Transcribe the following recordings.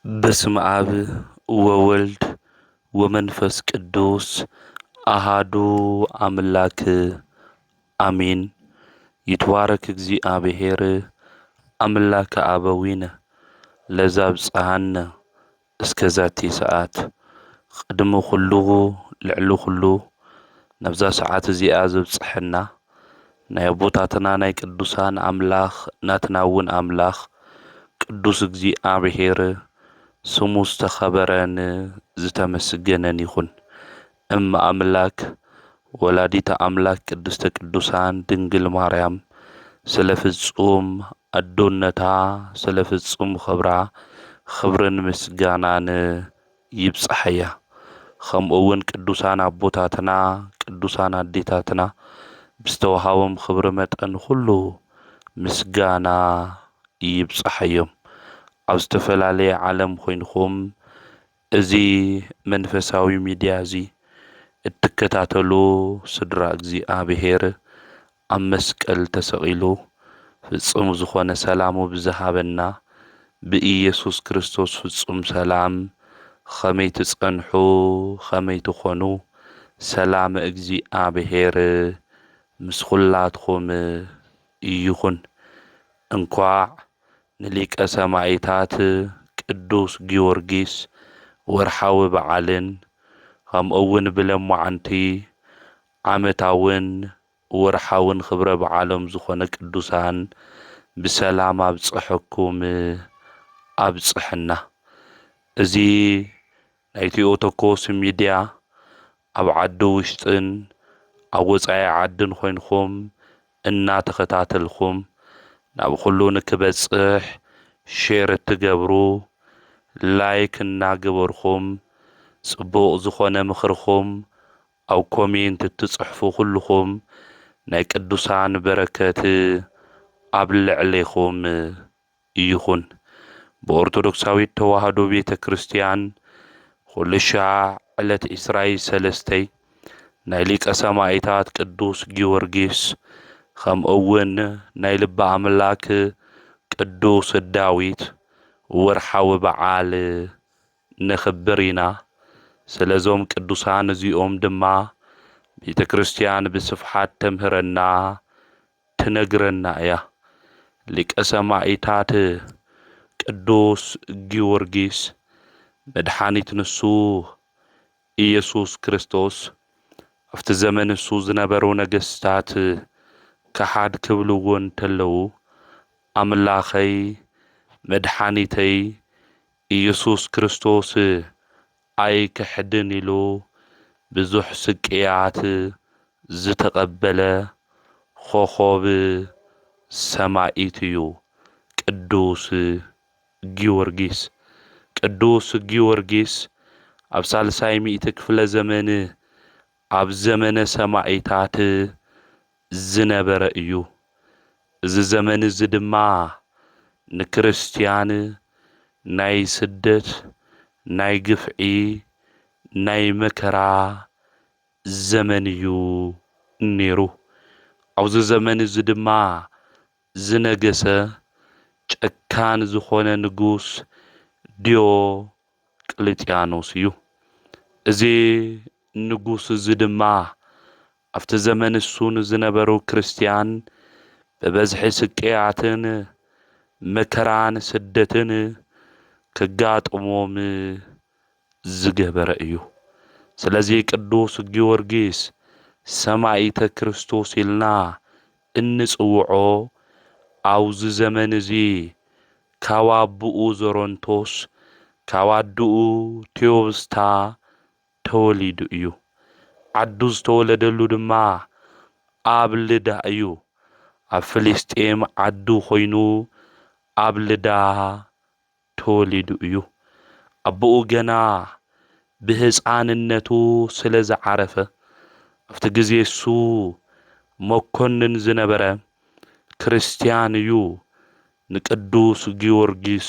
በስመ አብ ወወልድ ወመንፈስ ቅዱስ አሃዱ አምላክ አሜን። ይትባረክ እግዚአብሔር አምላከ አበዊነ ለዘአብጽሐነ እስከዛቲ ሰዓት። ቅድሚ ኩሉ ልዕሊ ኩሉ ነብዛ ሰዓት እዚኣ ዘብጽሐና ናይ አቦታትና ናይ ቅዱሳን አምላኽ ናትና እውን አምላኽ ቅዱስ እግዚአብሔር ስሙ ዝተኸበረን ዝተመስገነን ይኹን። እም አምላክ ወላዲተ አምላክ ቅድስተ ቅዱሳን ድንግል ማርያም ስለ ፍጹም አዶነታ ስለ ፍጹም ኽብራ ኽብርን ምስጋናን ይብጽሐያ። ከምኡ እውን ቅዱሳን አቦታትና ቅዱሳን አዴታትና ብዝተወሃቦም ኽብሪ መጠን ሁሉ ምስጋና ይብጽሐዮም። ኣብ ዝተፈላለየ ዓለም ኮይንኩም እዚ መንፈሳዊ ሚድያ እዚ እትከታተሉ ስድራ እግዚአብሔር ኣብ መስቀል ተሰቂሉ ፍጹም ዝኾነ ሰላሙ ብዝሃበና ብኢየሱስ ክርስቶስ ፍጹም ሰላም ኸመይ ትጸንሑ ኸመይ ትኾኑ ሰላም እግዚአብሔር ምስ ኩላትኩም ይኹን። እንኳዕ ንሊቀ ሰማዕታት ቅዱስ ጊዮርጊስ ወርሓዊ በዓልን ከምኡ እውን ብለማዓንቲ ዓመታውን ወርሓውን ኽብረ በዓሎም ዝኾነ ቅዱሳን ብሰላም ኣብጽሐኩም ኣብጽሕና። እዚ ናይ ቴኦቶኮስ ሚድያ ኣብ ዓዲ ውሽጥን ኣብ ወፃኢ ዓድን ኮይንኩም እናተኸታተልኩም ናብ ኩሉ ንክበጽሕ ሼር እትገብሩ ላይክ እናገበርኩም ጽቡቕ ዝኾነ ምኽርኩም ኣብ ኮሜንት እትጽሕፉ ኩልኩም ናይ ቅዱሳን በረከት ኣብ ልዕለይኩም ይኹን። ብኦርቶዶክሳዊት ተዋህዶ ቤተ ክርስቲያን ኩልሻዕ ዕለት 23 ናይ ሊቀ ሰማዕታት ቅዱስ ጊዮርጊስ ከምኡ እውን ናይ ልበ አምላክ ቅዱስ ዳዊት ወርሓዊ በዓል ነኽብር ኢና። ስለዞም ቅዱሳን እዚኦም ድማ ቤተ ክርስቲያን ብስፍሓት ተምህረና ትነግረና እያ። ሊቀ ሰማዕታት ቅዱስ ጊዮርጊስ መድኃኒት ንሱ ኢየሱስ ክርስቶስ ኣብቲ ዘመን እሱ ዝነበሩ ነገስታት ከሓድ ክብልዎ እንተለዉ አምላኸይ መድኃኒተይ ኢየሱስ ክርስቶስ ኣይክሕድን ኢሉ ብዙሕ ስቅያት ዝተቐበለ ኮኸብ ሰማዒት እዩ ቅዱስ ጊዮርጊስ። ቅዱስ ጊዮርጊስ ኣብ ሳልሳይ ሚእቲ ክፍለ ዘመን ኣብ ዘመነ ሰማዕታት ዝነበረ እዩ። እዚ ዘመን እዚ ድማ ንክርስቲያን ናይ ስደት ናይ ግፍዒ ናይ መከራ ዘመን እዩ ነይሩ። ኣብዚ ዘመን እዚ ድማ ዝነገሰ ጨካን ዝኾነ ንጉስ ዲዮቅልጥያኖስ እዩ። እዚ ንጉስ እዚ ድማ ኣብቲ ዘመን እሱ ንዝነበሩ ክርስቲያን በበዝሒ ስቅያትን መከራን ስደትን ክጋጥሞም ዝገበረ እዩ። ስለዚ ቅዱስ ጊዮርጊስ ሰማዕተ ክርስቶስ ኢልና እንጽውዖ ኣብዚ ዘመን እዚ ካብ ኣቡኡ ዞሮንቶስ ካብ ኣዱኡ ቴዎብስታ ተወሊዱ እዩ። ዓዱ ዝተወለደሉ ድማ ኣብ ልዳ እዩ። ኣብ ፍልስጤም ዓዱ ኮይኑ ኣብ ልዳ ተወሊዱ እዩ። ኣቦኡ ገና ብህፃንነቱ ስለ ዝዓረፈ ኣብቲ ግዜ እሱ መኮንን ዝነበረ ክርስቲያን እዩ ንቅዱስ ጊዮርጊስ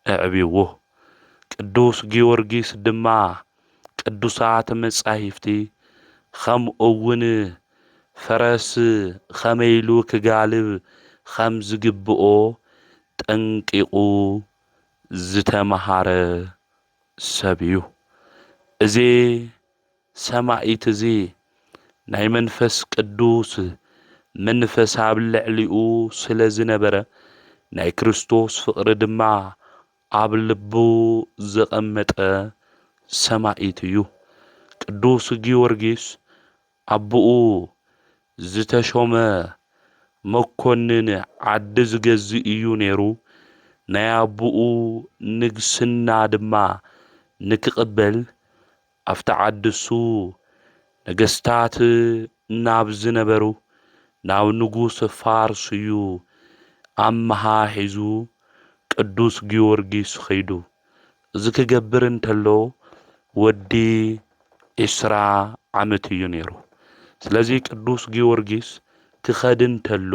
ኣዕቢዎ። ቅዱስ ጊዮርጊስ ድማ ቅዱሳት መጻሕፍቲ ከምኡ እውን ፈረስ ከመይ ኢሉ ክጋልብ ከም ዝግብኦ ጠንቂቁ ዝተመሃረ ሰብ እዩ። እዚ ሰማዒት እዚ ናይ መንፈስ ቅዱስ መንፈስ ኣብ ልዕሊኡ ስለ ዝነበረ ናይ ክርስቶስ ፍቕሪ ድማ ኣብ ልቡ ዘቐመጠ ሰማዒት እዩ። ቅዱስ ጊዮርጊስ ኣቦኡ ዝተሾመ መኮንን ዓዲ ዝገዝእ እዩ ነይሩ። ናይ ኣቦኡ ንግስና ድማ ንክቕበል ኣብቲ ዓዲ እሱ ነገስታት ናብ ዝነበሩ ናብ ንጉስ ፋርስ እዩ ኣመሓሒዙ ቅዱስ ጊዮርጊስ ኸይዱ። እዚ ክገብር እንተሎ ወዲ 20 ዓመት እዩ ነይሩ። ስለዚ ቅዱስ ጊዮርጊስ ክኸድ እንተሎ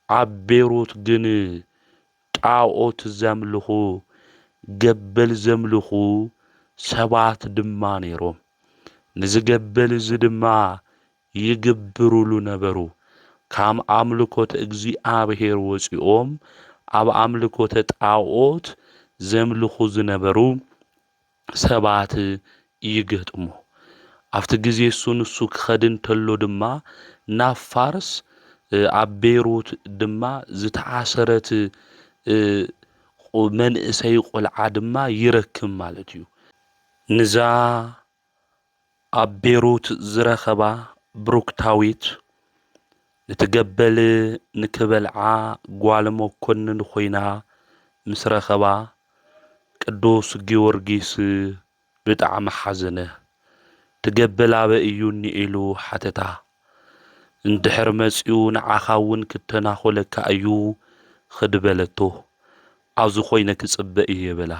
ኣብ ቤይሩት ግን ጣዖት ዘምልኹ ገበል ዘምልኹ ሰባት ድማ ነይሮም። ነዚ ገበል እዚ ድማ ይግብሩሉ ነበሩ። ካብ ኣምልኮተ እግዚኣብሔር ወፂኦም ኣብ ኣምልኮተ ጣዖት ዘምልኹ ዝነበሩ ሰባት ይገጥሙ። ኣብቲ ግዜ ንሱ ክኸድ እንተሎ ድማ ናብ ፋርስ ኣብ ቤይሩት ድማ ዝተዓሰረት መንእሰይ ቆልዓ ድማ ይረክብ ማለት እዩ። ንዛ ኣብ ቤይሩት ዝረኸባ ብሩክታዊት ንትገበል ንክበልዓ ጓል መኮንን ኮይና ምስ ረኸባ ቅዱስ ጊዮርጊስ ብጣዕሚ ሓዘነ። ትገበል ኣበ እዩኒ ኢሉ ሓተታ። እንድሕር መፂኡ ንዓኻ እውን ክተናኾለካ እዩ ክድበለቶ። ኣብዚ ኮይነ ክጽበእ እየ በላ።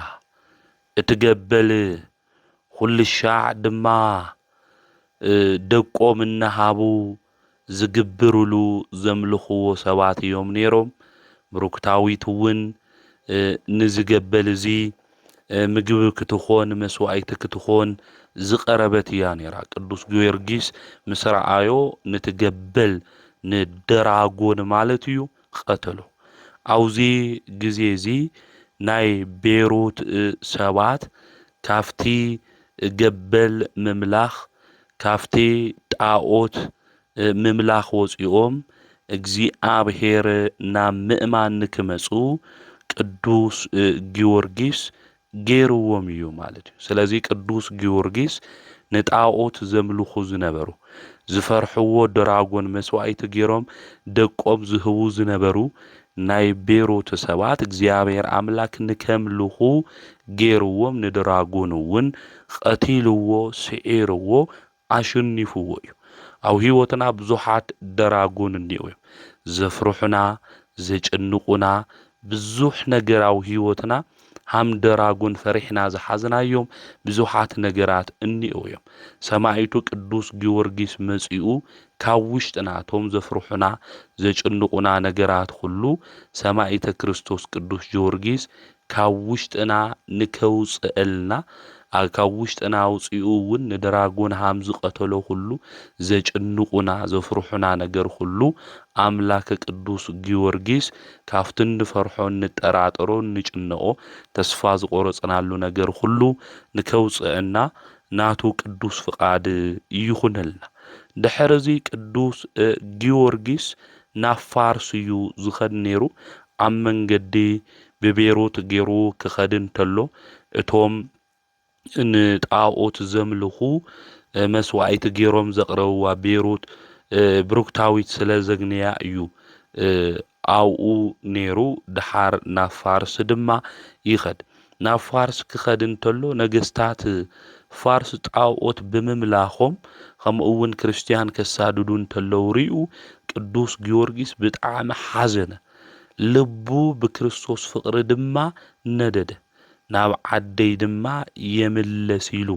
እትገበል ኩሉ ሻዕ ድማ ደቆም እናሃቡ ዝግብሩሉ ዘምልኽዎ ሰባት እዮም ነይሮም። ብሩክታዊት እውን ንዝገበል እዚ ምግቢ ክትኾን መስዋዕቲ ክትኾን ዝቐረበት እያ ነይራ። ቅዱስ ጊዮርጊስ ምስ ረኣዮ ንትገበል ንደራጎን ማለት እዩ ቀተሎ። ኣብዚ ግዜ እዚ ናይ ቤይሩት ሰባት ካፍቲ ገበል ምምላኽ ካፍቲ ጣዖት ምምላኽ ወፂኦም እግዚኣብሔር ናብ ምእማን ንክመፁ ቅዱስ ጊዮርጊስ ገይርዎም እዩ ማለት እዩ። ስለዚ ቅዱስ ጊዮርጊስ ንጣዖት ዘምልኹ ዝነበሩ ዝፈርሕዎ ደራጎን መስዋዕቲ ገይሮም ደቆም ዝህቡ ዝነበሩ ናይ ቤይሩት ሰባት እግዚኣብሔር ኣምላክ ንከምልኹ ገይርዎም ንደራጎን እውን ቀቲልዎ ስዒርዎ ኣሸኒፍዎ እዩ። ኣብ ሂወትና ብዙሓት ደራጎን እኒአው እዮም ዘፍርሑና ዘጭንቁና ብዙሕ ነገር ኣብ ሂወትና ሃም ደራጎን ፈሪሕና ዝሓዝናዮም ብዙሓት ነገራት እኒአው እዮም። ሰማዒቱ ቅዱስ ጊዮርጊስ መፂኡ ካብ ውሽጥና ቶም ዘፍርሑና ዘጭንቁና ነገራት ሁሉ ሰማዒተ ክርስቶስ ቅዱስ ጊዮርጊስ ካብ ውሽጥና ንከውፅአልና ካብ ውሽጥና አውፂኡ እውን ንደራጎን ሃም ዝቀተሎ ሁሉ ዘጭንቁና ዘፍርሑና ነገር ሁሉ ኣምላከ ቅዱስ ጊዮርጊስ ካብቲ ንፈርሖ ንጠራጠሮ ንጭንቆ ተስፋ ዝቆረፅናሉ ነገር ሁሉ ንከውፅአና ናቱ ቅዱስ ፍቃድ ይኹነልና። ድሕሪ እዚ ቅዱስ ጊዮርጊስ ናብ ፋርስ እዩ ዝኸድ ነይሩ። ኣብ መንገዲ ብቤይሩት ገይሩ ክኸድ እንተሎ እቶም ንጣዖት ዘምልኹ መስዋዕቲ ገይሮም ዘቕረብዋ ቤይሩት ብሩክታዊት ስለ ዘግንያ እዩ ኣብኡ ነይሩ። ድሓር ናብ ፋርስ ድማ ይኸድ። ናብ ፋርስ ክኸድ እንተሎ ነገስታት ፋርስ ጣዖት ብምምላኾም ከምኡ እውን ክርስቲያን ከሳድዱ እንተለው ርኡ ቅዱስ ጊዮርጊስ ብጣዕሚ ሓዘነ። ልቡ ብክርስቶስ ፍቅሪ ድማ ነደደ። ናብ ዓደይ ድማ የምለስ ኢሉ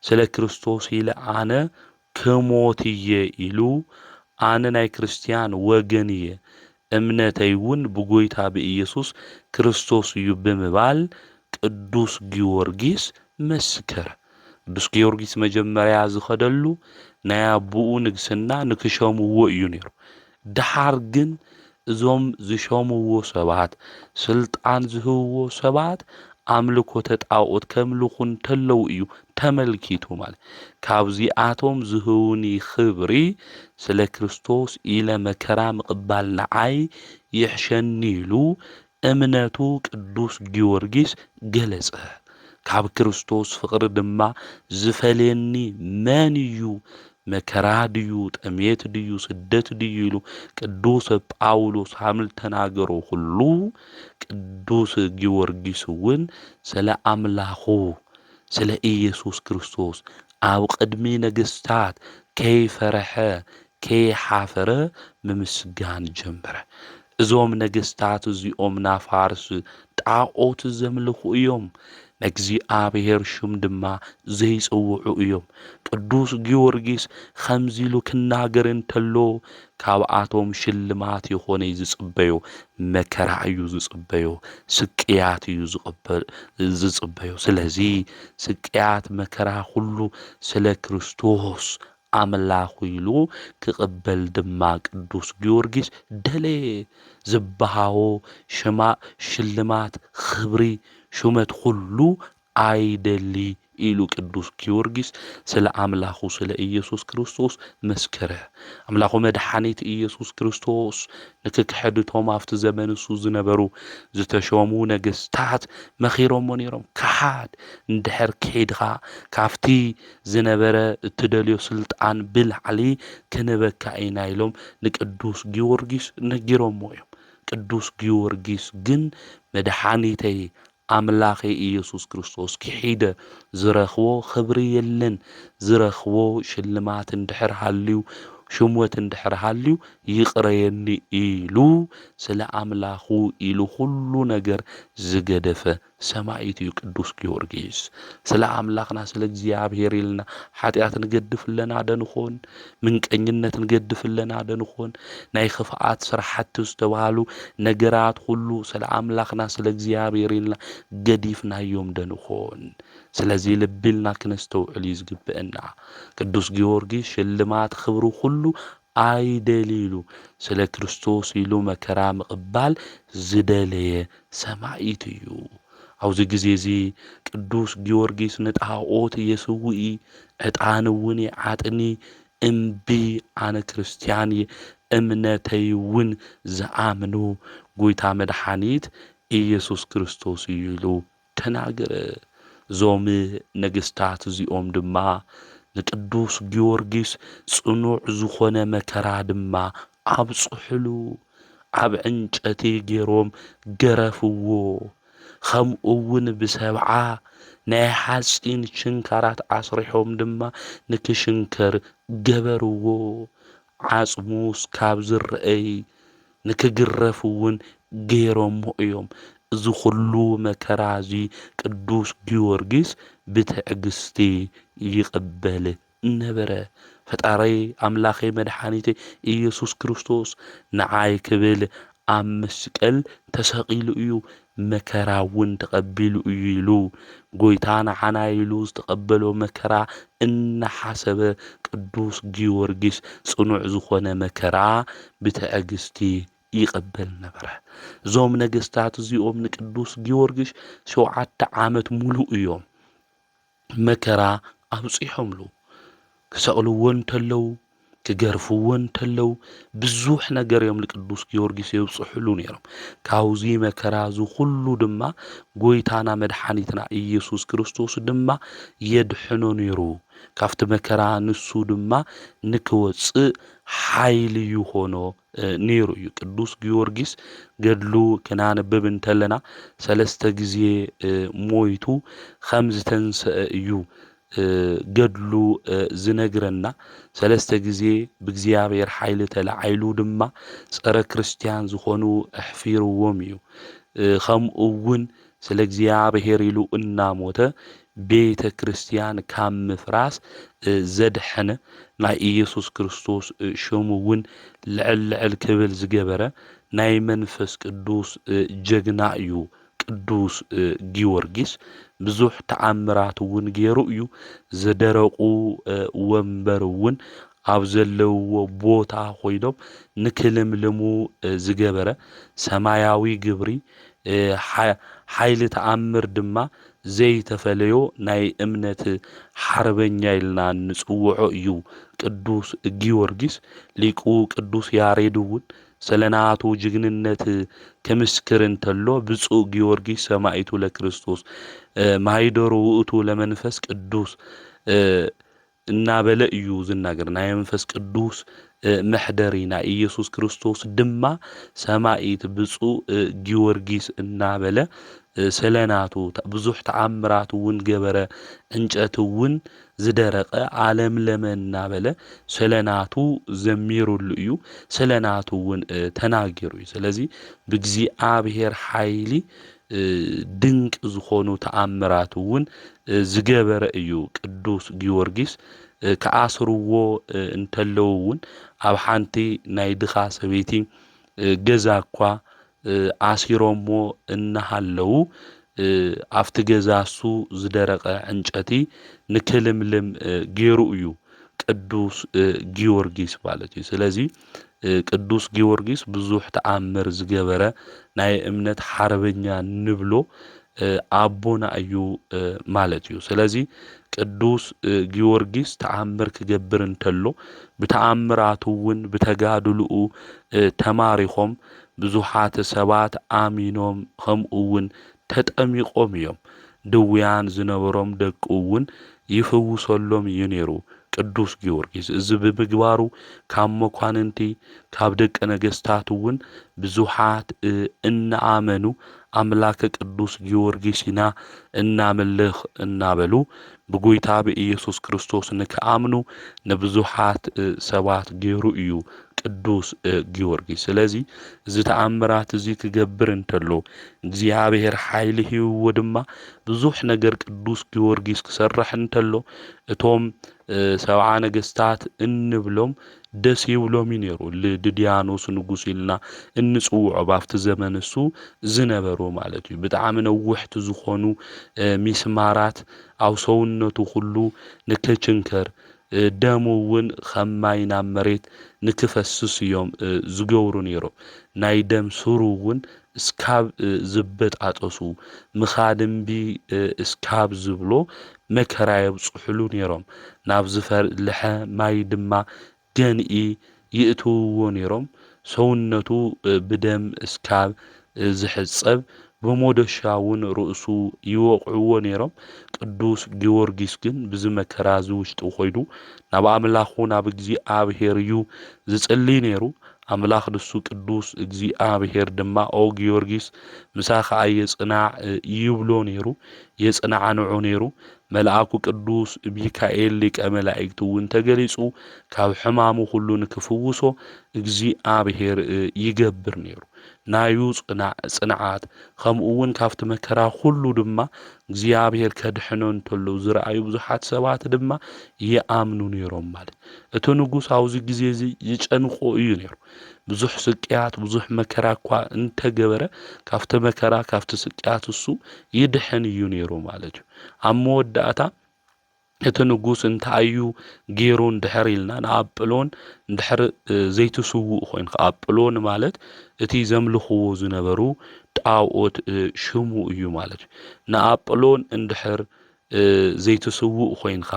ስለ ክርስቶስ ኢለ ኣነ ክሞት እየ ኢሉ ኣነ ናይ ክርስቲያን ወገን እየ እምነተይ እውን ብጎይታ ብኢየሱስ ክርስቶስ እዩ ብምባል ቅዱስ ጊዮርጊስ መስከረ። ቅዱስ ጊዮርጊስ መጀመርያ ዝኸደሉ ናይ ኣቦኡ ንግስና ንክሾምዎ እዩ ነይሩ። ድሓር ግን እዞም ዝሾምዎ ሰባት ስልጣን ዝህብዎ ሰባት ኣምልኮተ ጣዖት ከምልኹን ተለው እዩ ተመልኪቱ ማለት ካብዚኣቶም ዝህውኒ ክብሪ ስለ ክርስቶስ ኢለ መከራ ምቕባል ንዓይ ይሕሸኒ ኢሉ እምነቱ ቅዱስ ጊዮርጊስ ገለጸ። ካብ ክርስቶስ ፍቕሪ ድማ ዝፈልየኒ መን እዩ? መከራ ድዩ ጠሜት ድዩ ስደት ድዩ ኢሉ ቅዱስ ጳውሎስ ሃምል ተናገሮ ሁሉ ቅዱስ ጊዮርጊስ እውን ስለ ኣምላኹ ስለ ኢየሱስ ክርስቶስ ኣብ ቅድሚ ነገስታት ከይፈረሐ ከይሓፈረ ምምስጋን ጀመረ። እዞም ነገስታት እዚኦም ናፋርስ ጣዖት ዘምልኹ እዮም። እግዚአብሔር ሽም ድማ ዘይጽውዑ እዮም። ቅዱስ ጊዮርጊስ ከምዚ ኢሉ ክናገር እንተሎ ካብኣቶም ሽልማት ይኾነ ዝጽበዮ መከራ እዩ ዝጽበዮ፣ ስቅያት እዩ ዝጽበዮ። ስለዚ ስቅያት መከራ ሁሉ ስለ ክርስቶስ ኣምላኹ ኢሉ ክቕበል ድማ ቅዱስ ጊዮርጊስ ደለየ። ዝብሃዎ ሽልማት ክብሪ ሹመት ሁሉ ኣይደሊ ኢሉ ቅዱስ ጊዮርጊስ ስለ ኣምላኹ ስለ ኢየሱስ ክርስቶስ መስከረ። ኣምላኹ መድኃኒት ኢየሱስ ክርስቶስ ንክክሕድቶም ኣብቲ ዘመን እሱ ዝነበሩ ዝተሾሙ ነገስታት መኺሮሞ ነይሮም። ካሓድ እንድሕር ከይድኻ ካብቲ ዝነበረ እትደልዮ ስልጣን ብላዕሊ ክንበካ ኢና ኢሎም ንቅዱስ ጊዮርጊስ ነጊሮሞ እዮም። ቅዱስ ጊዮርጊስ ግን መድኃኒተይ ኣምላኸ ኢየሱስ ክርስቶስ ክሒደ ዝረኽቦ ክብሪ የለን። ዝረኽቦ ሽልማት እንድሕር ሃልዩ ሽሞት እንድሕር ሃልዩ ይቕረየኒ ኢሉ ስለ ኣምላኹ ኢሉ ሁሉ ነገር ዝገደፈ ሰማዕት እዩ ቅዱስ ጊዮርጊስ። ስለ ኣምላኽና ስለ እግዚአብሔር ኢልና ኃጢአት ንገድፍለና ደንኾን፣ ምንቀኝነት ንገድፍለና ደንኾን፣ ናይ ክፍኣት ስራሕቲ ዝተባሃሉ ነገራት ሁሉ ስለ ኣምላኽና ስለ እግዚአብሔር ኢልና ገዲፍናዮም ደንኾን። ስለዚ ልቢልና ክነስተውዕል ዝግብአና ቅዱስ ጊዮርጊስ ሽልማት ክብሩ ሁሉ ኣይደሊሉ ስለ ክርስቶስ ኢሉ መከራ ምቕባል ዝደለየ ሰማዕት እዩ። ኣብዚ ግዜ እዚ ቅዱስ ጊዮርጊስ ንጣዖት የስውኢ ዕጣን እውን ይዓጥኒ እምቢ ኣነ ክርስቲያን እምነተይ እውን ዝኣምኑ ጎይታ መድኃኒት ኢየሱስ ክርስቶስ እዩ ኢሉ ተናገረ። እዞም ነገስታት እዚኦም ድማ ንቅዱስ ጊዮርጊስ ጽኑዕ ዝኾነ መከራ ድማ ኣብጽሕሉ፣ ኣብ ዕንጨቲ ገይሮም ገረፍዎ። ከምኡውን ብሰብዓ ናይ ሓጺን ችንካራት ኣስሪሖም ድማ ንክሽንከር ገበርዎ። ዓጽሙስ ካብ ዝርአይ ንክግረፍውን ገይሮሞ እዮም። እዚ ሁሉ መከራ እዚ ቅዱስ ጊዮርጊስ ብትዕግስቲ ይቕበል ነበረ። ፈጣረይ ኣምላኸይ መድኃኒተይ ኢየሱስ ክርስቶስ ንዓይ ክብል ኣብ መስቀል ተሰቒሉ እዩ፣ መከራ እውን ተቐቢሉ እዩ ኢሉ ጎይታ ንዓና ኢሉ ዝተቐበሎ መከራ እናሓሰበ ቅዱስ ጊዮርጊስ ጽኑዕ ዝኾነ መከራ ብትዕግስቲ ይቕበል ነበረ። እዞም ነገስታት እዚኦም ንቅዱስ ጊዮርጊስ 7 ዓመት ሙሉእ እዮም መከራ ኣብጽሖምሉ። ክሰቕልዎ እንተለው ክገርፍዎ እንተለው ብዙሕ ነገር እዮም ንቅዱስ ጊዮርጊስ የብጽሕሉ ነይሮም። ካብዚ መከራ እዚ ሁሉ ድማ ጎይታና መድኃኒትና ኢየሱስ ክርስቶስ ድማ የድሕኖ ነይሩ። ካብቲ መከራ ንሱ ድማ ንክወፅእ ሓይሊ ይኾኖ ነይሩ እዩ። ቅዱስ ጊዮርጊስ ገድሉ ክናንብብ እንተለና 3 ጊዜ ሞይቱ ከም ዝተንስአ እዩ ገድሉ ዝነግረና። 3 ጊዜ ብእግዚአብሔር ሓይሊ ተላዓይሉ ድማ ጸረ ክርስቲያን ዝኾኑ ኣሕፊርዎም እዩ። ከምኡውን ስለ እግዚአብሔር ኢሉ እናሞተ ቤተ ክርስቲያን ካብ ምፍራስ ዘድሐነ ናይ ኢየሱስ ክርስቶስ ሽሙ እውን ልዕል ክብል ዝገበረ ናይ መንፈስ ቅዱስ ጀግና እዩ ቅዱስ ጊዮርጊስ። ብዙሕ ተኣምራት እውን ገይሩ እዩ። ዘደረቁ ወንበር እውን ኣብ ዘለውዎ ቦታ ኮይኖም ንክልምልሙ ዝገበረ ሰማያዊ ግብሪ ሓይሊ ተኣምር ድማ ዘይተፈለዮ ናይ እምነት ሓርበኛ ኢልና ንጽውዖ እዩ ቅዱስ ጊዮርጊስ። ሊቁ ቅዱስ ያሬድ እውን ስለናቱ ጅግንነት ከምስክር እንተሎ ብፁዕ ጊዮርጊስ ሰማዕቱ ለክርስቶስ ማይደሩ ውእቱ ለመንፈስ ቅዱስ እናበለ እዩ ዝናገር። ናይ መንፈስ ቅዱስ መሕደሪ ናይ ኢየሱስ ክርስቶስ ድማ ሰማዕት ብፁዕ ጊዮርጊስ እናበለ ስለናቱ ብዙሕ ተአምራት እውን ገበረ እንጨት እውን ዝደረቀ ዓለም ለመ እናበለ ስለናቱ ዘሚሩሉ እዩ ስለናቱ እውን ተናገሩ እዩ። ስለዚ ብእግዚአብሔር ሓይሊ ድንቅ ዝኾኑ ተአምራት እውን ዝገበረ እዩ ቅዱስ ጊዮርጊስ። ከአስርዎ እንተለው እውን ኣብ ሓንቲ ናይ ድኻ ሰበይቲ ገዛ እኳ አሲሮሞ እናሃለው ኣብቲ ገዛሱ ዝደረቀ ዕንጨቲ ንክልምልም ገይሩ እዩ ቅዱስ ጊዮርጊስ ማለት እዩ። ስለዚ ቅዱስ ጊዮርጊስ ብዙሕ ተአምር ዝገበረ ናይ እምነት ሓርበኛ ንብሎ ኣቦና እዩ ማለት እዩ። ስለዚ ቅዱስ ጊዮርጊስ ተአምር ክገብር እንተሎ ብተአምራቱ እውን ብተጋድልኡ ተማሪኾም ብዙሓት ሰባት አሚኖም ከምኡ እውን ተጠሚቆም እዮም። ድውያን ዝነበሮም ደቁ እውን ይፍውሰሎም እዩ ነይሩ ቅዱስ ጊዮርጊስ። እዚ ብምግባሩ ካብ መኳንንቲ ካብ ደቀ ነገስታት እውን ብዙሓት እናኣመኑ አምላከ ቅዱስ ጊዮርጊስ ኢና እናምልኽ እናበሉ ብጎይታ ብኢየሱስ ክርስቶስ ንከኣምኑ ንብዙሓት ሰባት ገይሩ እዩ ቅዱስ ጊዮርጊስ። ስለዚ እዚ ተአምራት እዚ ክገብር እንተሎ እግዚአብሔር ሓይሊ ሂብዎ ድማ ብዙሕ ነገር ቅዱስ ጊዮርጊስ ክሰርሕ እንተሎ እቶም ሰብዓ ነገስታት እንብሎም ደስ ይብሎም ነይሩ። ለድድያኖስ ንጉስ ኢልና እንጽውዖ ባፍቲ ዘመን እሱ ዝነበሩ ማለት እዩ። ብጣዕሚ ነውሕቲ ዝኾኑ ሚስማራት ኣብ ሰውነቱ ሁሉ ንክችንከር ደሙ እውን ከማይ ናብ መሬት ንክፈስስ እዮም ዝገብሩ ነይሮም። ናይ ደም ስሩ እውን እስካብ ዝበጣጠሱ ምኻድምቢ እስካብ ዝብሎ መከራ የብጽሕሉ ነይሮም። ናብ ዝፈልሐ ማይ ድማ ገንኢ ይእትውዎ ነይሮም። ሰውነቱ ብደም እስካብ ዝሕጸብ በሞደሻ እውን ርእሱ ይወቅዕዎ ነይሮም። ቅዱስ ጊዮርጊስ ግን ብዚ መከራ ዝውሽጡ ኮይዱ ናብ ኣምላኹ ናብ እግዚአብሔር እዩ ዝጽልይ ነይሩ። አምላኽ ንሱ ቅዱስ እግዚአብሔር ድማ ኦ ጊዮርጊስ ምሳኻ የጽናዕ ይብሎ ነይሩ። የጽናዕንዑ ነይሩ። መልአኩ ቅዱስ ሚካኤል ሊቀ መላእክት እውን ተገሊጹ ካብ ሕማሙ ሁሉ ንክፍውሶ እግዚአብሔር ይገብር ነይሩ። ናዩ ጽንዓት ከምኡ እውን ካብቲ መከራ ሁሉ ድማ እግዚአብሔር ከድሕኖ እንተሎ ዝረአዩ ብዙሓት ሰባት ድማ ይኣምኑ ነይሮም ማለት። እቲ ንጉስ ኣብዚ ግዜ እዚ ይጨንቆ እዩ ነይሩ። ብዙሕ ስቅያት ብዙሕ መከራ እኳ እንተገበረ ካብቲ መከራ ካብቲ ስቅያት እሱ ይድሕን እዩ ነይሩ ማለት እዩ። ኣብ መወዳእታ እቲ ንጉስ እንታዩ ገይሩ እንድሕር ኢልና ንኣጵሎን እንድሕር ዘይትስውእ ኮይንካ ኣጵሎን ማለት እቲ ዘምልኽዎ ዝነበሩ ጣዖት ሽሙ እዩ ማለት እዩ። ንኣጵሎን እንድሕር ዘይትስውእ ኮይንካ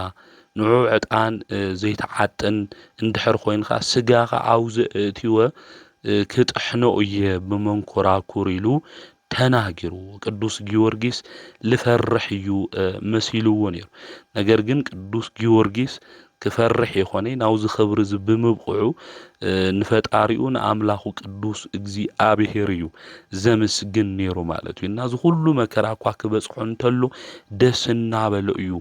ንዑ ዕጣን ዘይተዓጥን እንድሕር ኮይንካ ስጋኻ ኣውዘ እቲወ ክጥሕኖ እየ ብመንኮራኩር ኢሉ ተናጊሩ ቅዱስ ጊዮርጊስ ልፈርሕ እዩ መሲልዎ ነይሩ። ነገር ግን ቅዱስ ጊዮርጊስ ክፈርሕ ይኾነ ናውዚ ክብሪ ብምብቅዑ ንፈጣሪኡ ንኣምላኹ ቅዱስ እግዚአብሔር እዩ ዘመስግን ነይሩ ማለት እዩ። እና እዚ ሁሉ መከራ እኳ ክበጽሖ እንተሎ ደስ እናበለ እዩ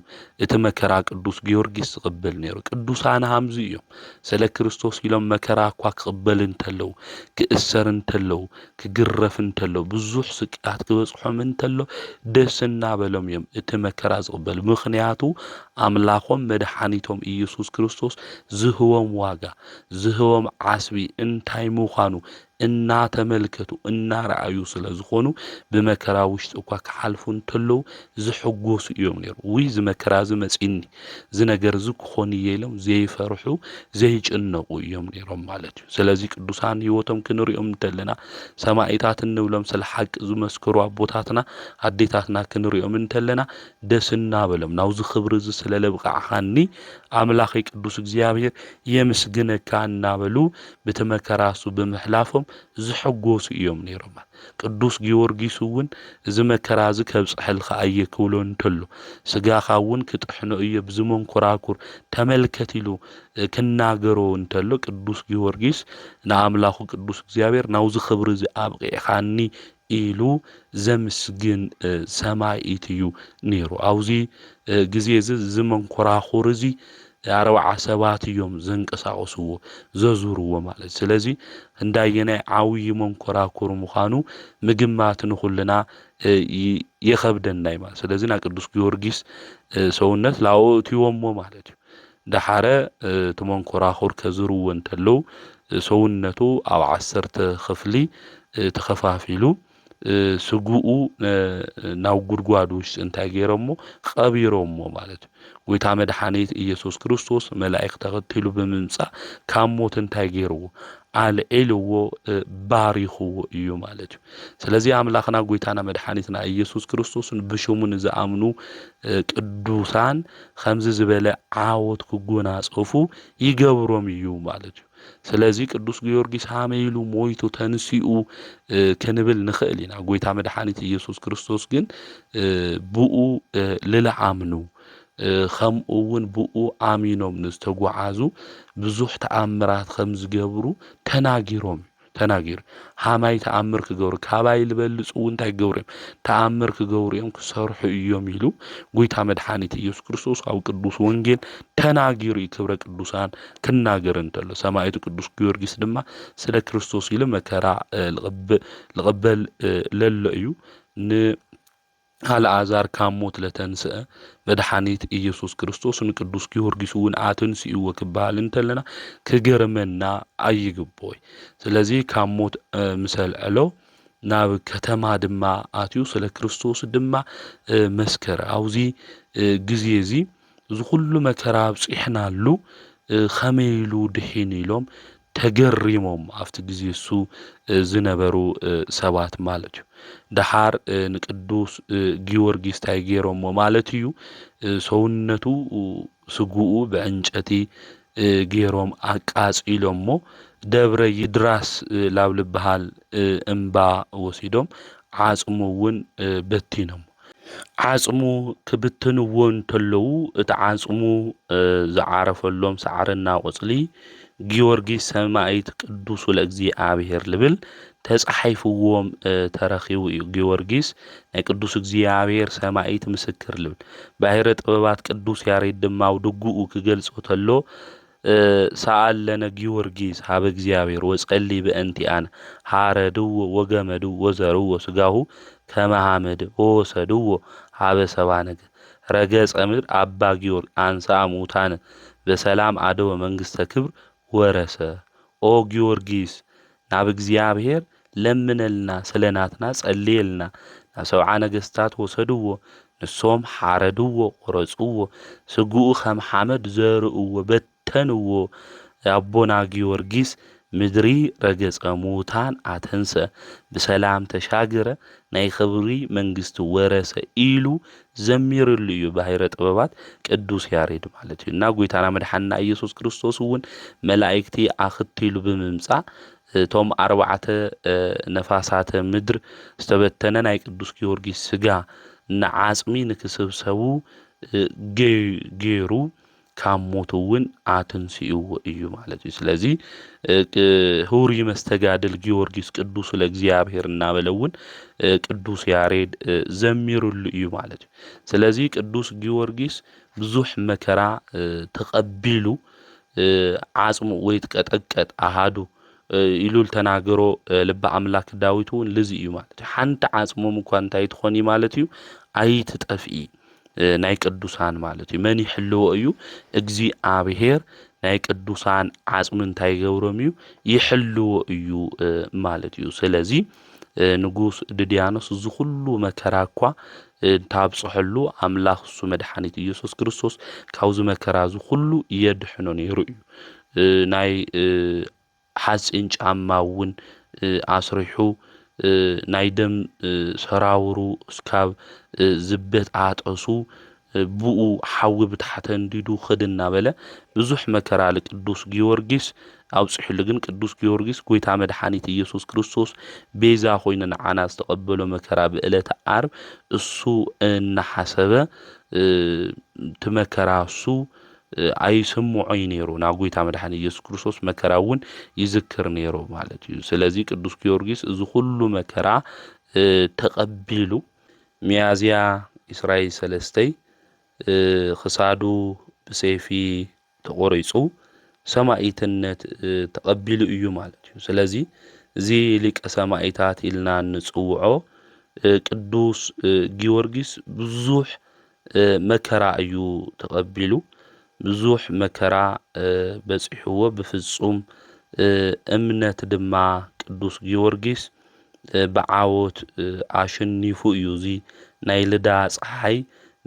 እቲ መከራ ቅዱስ ጊዮርጊስ ዝቕበል ነይሩ። ቅዱሳን ሃምዚ እዮም። ስለ ክርስቶስ ኢሎም መከራ እኳ ክቕበል እንተለው ክእሰር እንተለው ክግረፍ እንተለው ብዙሕ ስቅያት ክበጽሖም እንተሎ ደስ እናበሎም እዮም እቲ መከራ ዝቕበል። ምክንያቱ አምላኾም መድኃኒቶም ኢየሱስ ክርስቶስ ዝህቦም ዋጋ ዝህቦም ዓስቢ እንታይ ምዃኑ እና ተመልከቱ እና ረአዩ ስለዝኾኑ ብመከራ ውሽጢ እኳ ክሓልፉ እንተለዉ ዝሕጎሱ እዮም ነይሩ። ወይ ዝመከራ ዝመፂኒ ዝነገር ዝክኾን እየ ኢሎም ዘይፈርሑ ዘይጭነቁ እዮም ነይሮም ማለት እዩ። ስለዚ ቅዱሳን ህይወቶም ክንሪኦም እንተለና ሰማዕታት እንብሎም ስለ ሓቂ ዝመስክሩ ኣቦታትና ኣዴታትና ክንሪኦም እንተለና ደስ እናበሎም ናብዚ ክብሪ እዚ ስለለብቃዕኻኒ ኣምላኸይ ቅዱስ እግዚኣብሔር የምስግነካ እናበሉ በቲ መከራሱ ብምሕላፎም ዝሕጎሱ እዮም ነይሮም። ቅዱስ ጊዮርጊስ እውን እዚ መከራ እዚ ከብፅሐልካ እየክብሎ እንተሎ ስጋኻ እውን ክጥሕኖ እየ ብዝመንኮራኩር ተመልከት ኢሉ ክናገሮ እንተሎ ቅዱስ ጊዮርጊስ ንኣምላኹ ቅዱስ እግዚኣብሔር ናብዚ ክብሪ እዚ ኣብቂዕኻኒ ኢሉ ዘምስግን ሰማዕት እዩ ነይሩ። ኣብዚ ግዜ እዚ ዝመንኮራኩር እዚ 40 ሰባት እዮም ዘንቀሳቀስዎ ዘዙርዎ ማለት። ስለዚ እንዳየናይ ዓብይ መንኮራኩር ምዃኑ ምግማት ንኹልና የኸብደናይ ማለት። ስለዚ ና ቅዱስ ጊዮርጊስ ሰውነት ላው እትይዎሞ ማለት እዩ። ዳሓረ ተመንኮራኩር ከዝርዎ እንተለው ሰውነቱ ኣብ 10 ክፍሊ ተኸፋፊሉ ስጉኡ ናብ ጉድጓድ ውሽጢ እንታይ ገይሮሞ ቀቢሮሞ ማለት እዩ። ጎይታ መድኃኒት ኢየሱስ ክርስቶስ መላእክት ተኸቲሉ ብምምጻእ ካብ ሞት እንታይ ገይርዎ ኣልዒልዎ ባሪኽዎ እዩ ማለት እዩ። ስለዚ ኣምላኽና ጎይታና መድኃኒትና ኢየሱስ ክርስቶስን ብሽሙን ዝኣምኑ ቅዱሳን ከምዚ ዝበለ ዓወት ክጎናጸፉ ይገብሮም እዩ ማለት እዩ። ስለዚ ቅዱስ ጊዮርጊስ ሃመይሉ ሞይቱ ተንሲኡ ክንብል ንኽእል ኢና። ጎይታ መድኃኒት ኢየሱስ ክርስቶስ ግን ብኡ ልለዓምኑ ከምኡውን ብኡ ኣሚኖም ንዝተጓዓዙ ብዙሕ ተኣምራት ከም ዝገብሩ ተናጊሩ ሃማይ ተኣምር ክገብሩ ካባይ ልበልጹ እንታይ ክገብሩ እዮም ተኣምር ክገብሩ እዮም ክሰርሑ እዮም ኢሉ ጎይታ መድኃኒት ኢየሱስ ክርስቶስ ኣብ ቅዱስ ወንጌል ተናጊሩ ክብረ ቅዱሳን ክናገር እንተሎ ሰማዕቱ ቅዱስ ጊዮርጊስ ድማ ስለ ክርስቶስ ኢሉ መከራ ልቕበል ለሎ እዩ። አልዓዛር ካብ ሞት ለተንስአ መድኃኒት ኢየሱስ ክርስቶስ ንቅዱስ ጊዮርጊስ እውን ኣትንስእዎ ክበሃል እንተለና ክገርመና ኣይግቦይ። ስለዚ ካብ ሞት ምሰልዕሎ ናብ ከተማ ድማ ኣትዩ ስለ ክርስቶስ ድማ መስከረ። ኣብዚ ግዜ እዚ ዝኩሉ መከራ ኣብፅሕናሉ ከመይሉ ድሒን ኢሎም ተገሪሞም ኣብቲ ግዜ እሱ ዝነበሩ ሰባት ማለት እዩ። ዳሓር ንቅዱስ ጊዮርጊስ ታይ ገይሮሞ ማለት እዩ ሰውነቱ ስጉኡ ብዕንጨቲ ገይሮም ኣቃጺሎሞ ደብረ ይድራስ ላብ ልበሃል እምባ ወሲዶም ዓጽሙ እውን በቲኖም ዓጽሙ ክብትንዎ እንተለዉ እቲ ዓጽሙ ዝዓረፈሎም ሳዕርና ቆጽሊ ጊዮርጊስ ሰማዕት ቅዱስ ለእግዚአብሔር ልብል ተጻሒፍዎም ተረኺቡ እዩ። ጊዮርጊስ ናይ ቅዱስ እግዚአብሔር ሰማዕት ምስክር ልብል ባሕረ ጥበባት ቅዱስ ያሬድ ድማ ኣብ ድጉኡ ክገልጾ ተሎ ሰአለነ ጊዮርጊስ ሀበ እግዚአብሔር ወጸሊ በእንቲአነ ሃረድዎ ወገመድዎ ወዘርዎ ስጋሁ ከመሐመድ ወሰድዎ ሀበ ሰባ ነገር ረገጸ ምድር አባ ጊዮርጊስ አንሳ ሙታነ በሰላም አደወ መንግስተ ክብር ወረሰ። ኦ ጊዮርጊስ ናብ እግዚአብሔር ለምነልና ስለናትና ጸልየልና ናሰብዓ ነገስታት ወሰድዎ ንሶም ሓረድዎ ቆረጽዎ ስጉኡ ከም ሐመድ ዘርእዎ በተንዎ አቦና ጊዮርጊስ ምድሪ ረገጸ ሙታን አተንሰ ብሰላም ተሻገረ ናይ ክብሪ መንግስት ወረሰ ኢሉ ዘሚርሉ እዩ ባሕረ ጥበባት ቅዱስ ያሬድ ማለት እዩ። እና ጎይታና መድኃኒትና ኢየሱስ ክርስቶስ እውን መላእክቲ ኣኽቲሉ ብምምጻእ ቶም 4 ነፋሳተ ምድር ዝተበተነ ናይ ቅዱስ ጊዮርጊስ ስጋ ንዓጽሚ ንክስብሰቡ ገይሩ ካብ ሞቱ እውን ኣትንስእዎ እዩ ማለት እዩ። ስለዚ ህውሪ መስተጋድል ጊዮርጊስ ቅዱስ ለእግዚአብሔር እናበለ እውን ቅዱስ ያሬድ ዘሚሩሉ እዩ ማለት እዩ። ስለዚ ቅዱስ ጊዮርጊስ ብዙሕ መከራ ተቐቢሉ ዓጽሙ ወይ ተቀጠቀጥ ኣሃዱ ኢሉል ተናገሮ ልበ አምላክ ዳዊት እውን ለዚ እዩ ማለት እዩ። ሓንቲ ዓጽሞም እንኳን እንታይ ትኾኒ ማለት እዩ ኣይትጠፍኢ ናይ ቅዱሳን ማለት እዩ መን ይሕልዎ እዩ እግዚአብሔር ናይ ቅዱሳን ዓጽሚ እንታይ ይገብሮም እዩ ይሕልዎ እዩ ማለት እዩ ስለዚ ንጉስ ድድያኖስ እዚ ኩሉ መከራ እኳ እንታብጽሐሉ ኣምላኽ እሱ መድኃኒት ኢየሱስ ክርስቶስ ካብዚ መከራ እዚ ኩሉ የድሕኖ ነይሩ እዩ ናይ ሓፂን ጫማ እውን ኣስሪሑ ናይ ደም ሰራውሩ እስካብ ዝበት ኣጠሱ ብኡ ሓዊ ብታሕተ እንዲዱ ኽድና በለ ብዙሕ መከራ ለቅዱስ ጊዮርጊስ ኣውጽሕሉ ግን ቅዱስ ጊዮርጊስ ጎይታ መድኃኒት ኢየሱስ ክርስቶስ ቤዛ ኾይነ ንዓና ዝተቐበሎ መከራ ብዕለተ ዓርብ እሱ እናሓሰበ ትመከራ እሱ ኣይስምዖይ ነይሩ ናብ ጎይታ መድኃኒት ኢየሱስ ክርስቶስ መከራ እውን ይዝክር ነይሩ ማለት እዩ ስለዚ ቅዱስ ጊዮርጊስ እዚ ሁሉ መከራ ተቐቢሉ ሚያዝያ 23 ክሳዱ ብሰይፊ ተቆሪጹ ሰማዕትነት ተቐቢሉ እዩ ማለት እዩ ስለዚ እዚ ሊቀ ሰማዕታት ኢልና ንጽውዖ ቅዱስ ጊዮርጊስ ብዙሕ መከራ እዩ ተቐቢሉ ብዙሕ መከራ በጽሕዎ ብፍጹም እምነት ድማ ቅዱስ ጊዮርጊስ ብዓወት ኣሸኒፉ እዩ እዚ ናይ ልዳ ፀሓይ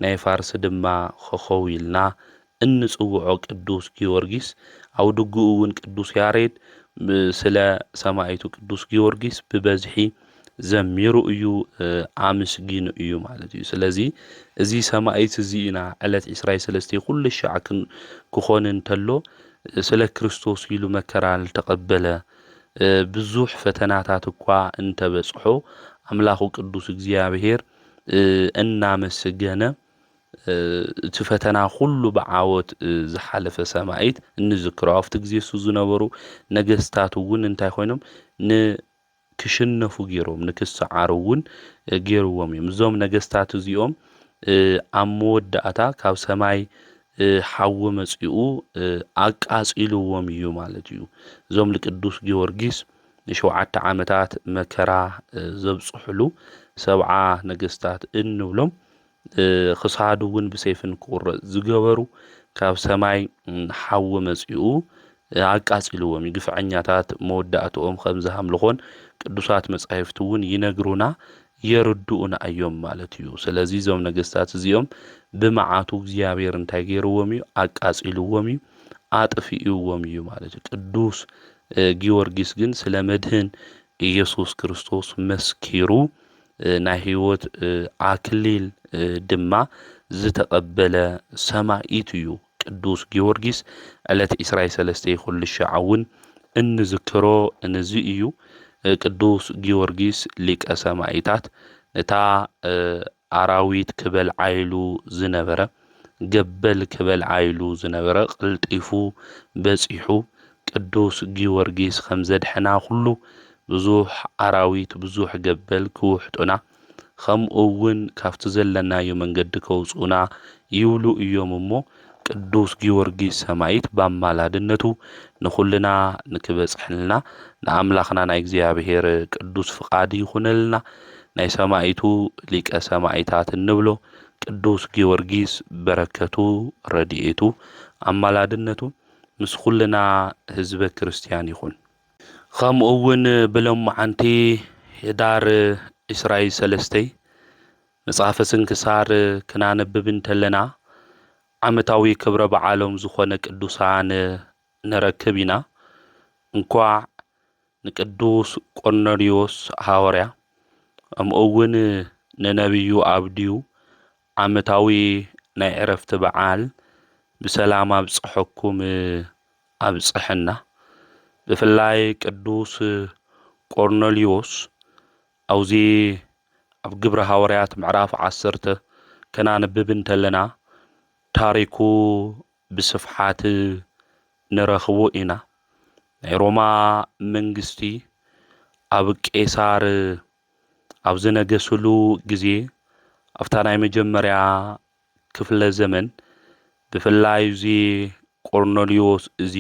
ናይ ፋርስ ድማ ኸኸው ኢልና እንጽውዖ ቅዱስ ጊዮርጊስ ኣብ ድጉኡ እውን ቅዱስ ያሬድ ስለ ሰማዕቱ ቅዱስ ጊዮርጊስ ብበዝሒ ዘሚሩ እዩ ኣመስጊኑ እዩ ማለት እዩ ስለዚ እዚ ሰማዕት እዚ ኢና ዕለት 23 ኩሉ ሻዕ ክኾን እንተሎ ስለ ክርስቶስ ኢሉ መከራ ዝተቐበለ ብዙሕ ፈተናታት እኳ እንተበጽሖ ኣምላኹ ቅዱስ እግዚአብሔር እናመስገነ እቲ ፈተና ሁሉ ብዓወት ዝሓለፈ ሰማዕት እንዝክሮ ኣብቲ ግዜ እሱ ዝነበሩ ነገስታት እውን እንታይ ኮይኖም ንክሽነፉ ገይሮም ንክስዓሩ እውን ገይርዎም እዮም እዞም ነገስታት እዚኦም ኣብ መወዳእታ ካብ ሰማይ ሓዊ መጺኡ ኣቃጺልዎም እዩ ማለት እዩ እዞም ለቅዱስ ጊዮርጊስ ን7 ዓመታት መከራ ዘብጽሕሉ 70 ነገስታት እንብሎም ክሳዱ እውን ብሰይፍን ክቁረጽ ዝገበሩ ካብ ሰማይ ሓዊ መጺኡ ኣቃጺልዎም ግፍዐኛታት መወዳእትኦም ከም ዝሃምልኾን ቅዱሳት መጻሕፍቲ እውን ይነግሩና የርድኡና እዮም ማለት እዩ ስለዚ እዞም ነገስታት እዚኦም ብመዓቱ እግዚአብሔር እንታይ ገይርዎም እዩ ኣቃጺልዎም እዩ ኣጥፊኡዎም እዩ ማለት እዩ ቅዱስ ጊዮርጊስ ግን ስለ መድህን ኢየሱስ ክርስቶስ መስኪሩ ናይ ህይወት ኣክሊል ድማ ዝተቐበለ ሰማዕት እዩ ቅዱስ ጊዮርጊስ ዕለት 23 ኩሉ ሻዕውን እንዝክሮ እንዚ እዩ ቅዱስ ጊዮርጊስ ሊቀ ሰማዕታት ነታ ኣራዊት ክበልዓይሉ ዝነበረ ገበል ክበልዓይሉ ዝነበረ ቅልጢፉ በጺሑ ቅዱስ ጊዮርጊስ ከም ዘድሕና ሁሉ ብዙሕ ኣራዊት ብዙሕ ገበል ክውሕጡና ከምኡውን ካብቲ ዘለናዮ መንገዲ ከውጹና ይብሉ እዮም እሞ ቅዱስ ጊዮርጊስ ሰማዕት በአማላድነቱ ንኹልና ንክበጽሕልና ንኣምላኽና ናይ እግዚአብሔር ቅዱስ ፍቃድ ይኹነልና ናይ ሰማዕቱ ሊቀ ሰማዕታት እንብሎ ቅዱስ ጊዮርጊስ በረከቱ ረድኤቱ ኣማላድነቱ ምስ ኩልና ህዝበ ክርስቲያን ይኹን ከምኡውን ብሎማዓንቲ ህዳር 23 መጽሓፈ ስንክሳር ክናነብብ እንተለና ዓመታዊ ክብረ በዓሎም ዝኾነ ቅዱሳን ንረክብ ኢና እንኳዕ ንቅዱስ ቆርኔሌዎስ ሐዋርያ ከምኡውን ንነቢዩ ኣብድዩ ዓመታዊ ናይ ዕረፍቲ በዓል ብሰላም ኣብጽሐኩም ኣብጽሕና ብፍላይ ቅዱስ ቆርኔሌዎስ ኣውዚ ኣብ ግብረ ሐዋርያት ምዕራፍ 10 ከናነብብ እንተለና ታሪኩ ብስፍሓት ንረኽቦ ኢና ናይ ሮማ መንግስቲ ኣብ ቄሳር ኣብ ዝነገሰሉ ግዜ ኣብታ ናይ መጀመርያ ክፍለ ዘመን ብፍላይ እዚ ቆርኔሌዎስ እዚ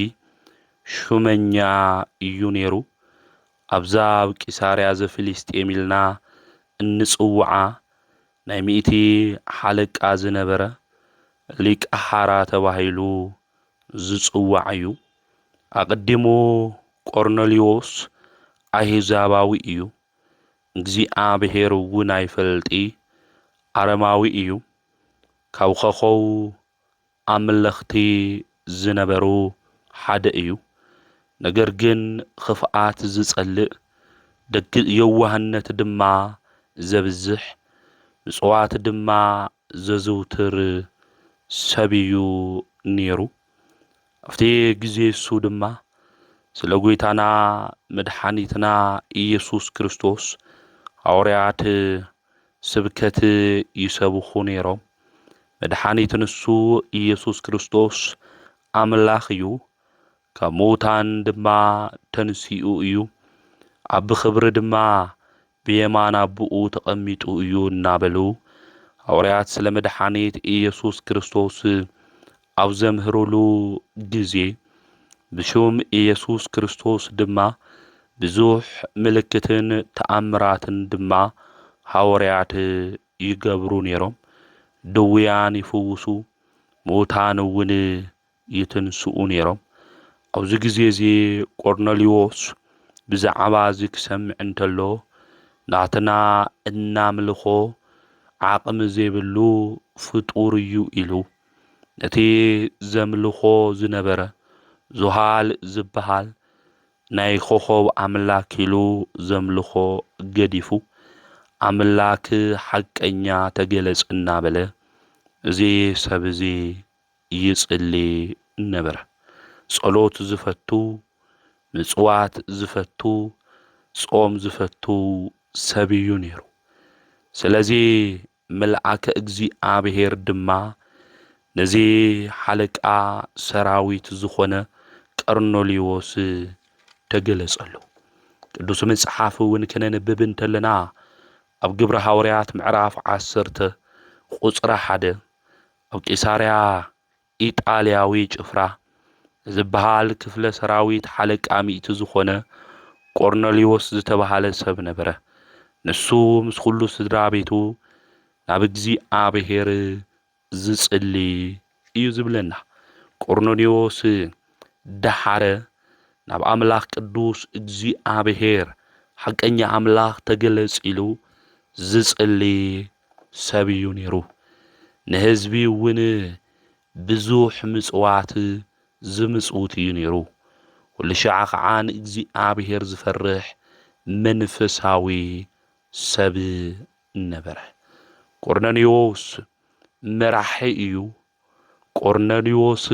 ሹመኛ እዩ ነይሩ ኣብዛ ኣብ ቂሳርያ ዘፍልስጤም ኢልና እንጽውዓ ናይ ሚእቲ ሓለቃ ዝነበረ ሊቅ ሓራ ተባሂሉ ዝጽዋዕ እዩ። ኣቀዲሙ ቆርኔሌዎስ አይዛባዊ እዩ። እግዚአብሔር እውን ኣይፈልጢ አረማዊ እዩ። ካብ ኸኸው ኣምለኽቲ ዝነበሩ ሓደ እዩ። ነገር ግን ክፍኣት ዝጸልእ ደግ የዋህነት ድማ ዘብዝሕ ምጽዋት ድማ ዘዘውትር ሰብ እዩ ነይሩ። ኣብቲ ግዜ እሱ ድማ ስለ ጐይታና መድኃኒትና ኢየሱስ ክርስቶስ ሐዋርያት ስብከት ይሰብኹ ነይሮም። መድኃኒት ንሱ ኢየሱስ ክርስቶስ ኣምላኽ እዩ፣ ካብ ሙታን ድማ ተንሲኡ እዩ፣ ኣብ ክብሪ ድማ ብየማን ኣቡኡ ተቐሚጡ እዩ እናበሉ ሐዋርያት ስለ መድኃኒት ኢየሱስ ክርስቶስ ኣብ ዘምህሩሉ ጊዜ ብሹም ኢየሱስ ክርስቶስ ድማ ብዙሕ ምልክትን ተኣምራትን ድማ ሐዋርያት ይገብሩ ነይሮም። ድውያን ይፍውሱ፣ ሙታን እውን ይትንስኡ ነይሮም። ኣብዚ ጊዜ እዚ ቆርኔሌዎስ ብዛዕባ እዚ ክሰምዕ እንተሎ ናትና እናምልኾ ዓቕሚ ዘይብሉ ፍጡር እዩ ኢሉ ነቲ ዘምልኾ ዝነበረ ዙሃል ዝበሃል ናይ ኮኸብ ኣምላክ ኢሉ ዘምልኾ ገዲፉ ኣምላክ ሓቀኛ ተገለጽ እናበለ እዚ ሰብ እዚ ይጽሊ ነበረ። ጸሎት ዝፈቱ፣ ምጽዋት ዝፈቱ፣ ጾም ዝፈቱ ሰብ እዩ ነይሩ። ስለዚ መልአከ እግዚአብሔር ድማ ነዚ ሓለቃ ሰራዊት ዝኾነ ቆርኔሌዎስ ተገለጸሉ። ቅዱስ መጽሓፍ እውን ከነንብብ እንተለና ኣብ ግብረ ሐዋርያት ምዕራፍ 10 ቁጽሪ 1 ኣብ ቂሳርያ ኢጣልያዊ ጭፍራ ዝበሃል ክፍለ ሰራዊት ሓለቃ ሚእቲ ዝኾነ ቆርኔሌዎስ ዝተባሃለ ሰብ ነበረ። ንሱ ምስ ኩሉ ስድራ ቤቱ ናብ እግዚአብሔር ዝጽሊ እዩ ዝብለና። ቆርኔሌዎስ ደሓረ ናብ ኣምላኽ ቅዱስ እግዚአብሔር ሓቀኛ ኣምላኽ ተገለጽ ኢሉ ዝጽሊ ሰብ እዩ ነይሩ። ንህዝቢ እውን ብዙሕ ምጽዋት ዝምጽውት እዩ ነይሩ። ኩሉ ሻዕ ከዓ ንእግዚአብሔር ዝፈርሕ መንፈሳዊ ሰብ ነበረ። ቆርኔሌዎስ መራሒ እዩ። ቆርኔሌዎስ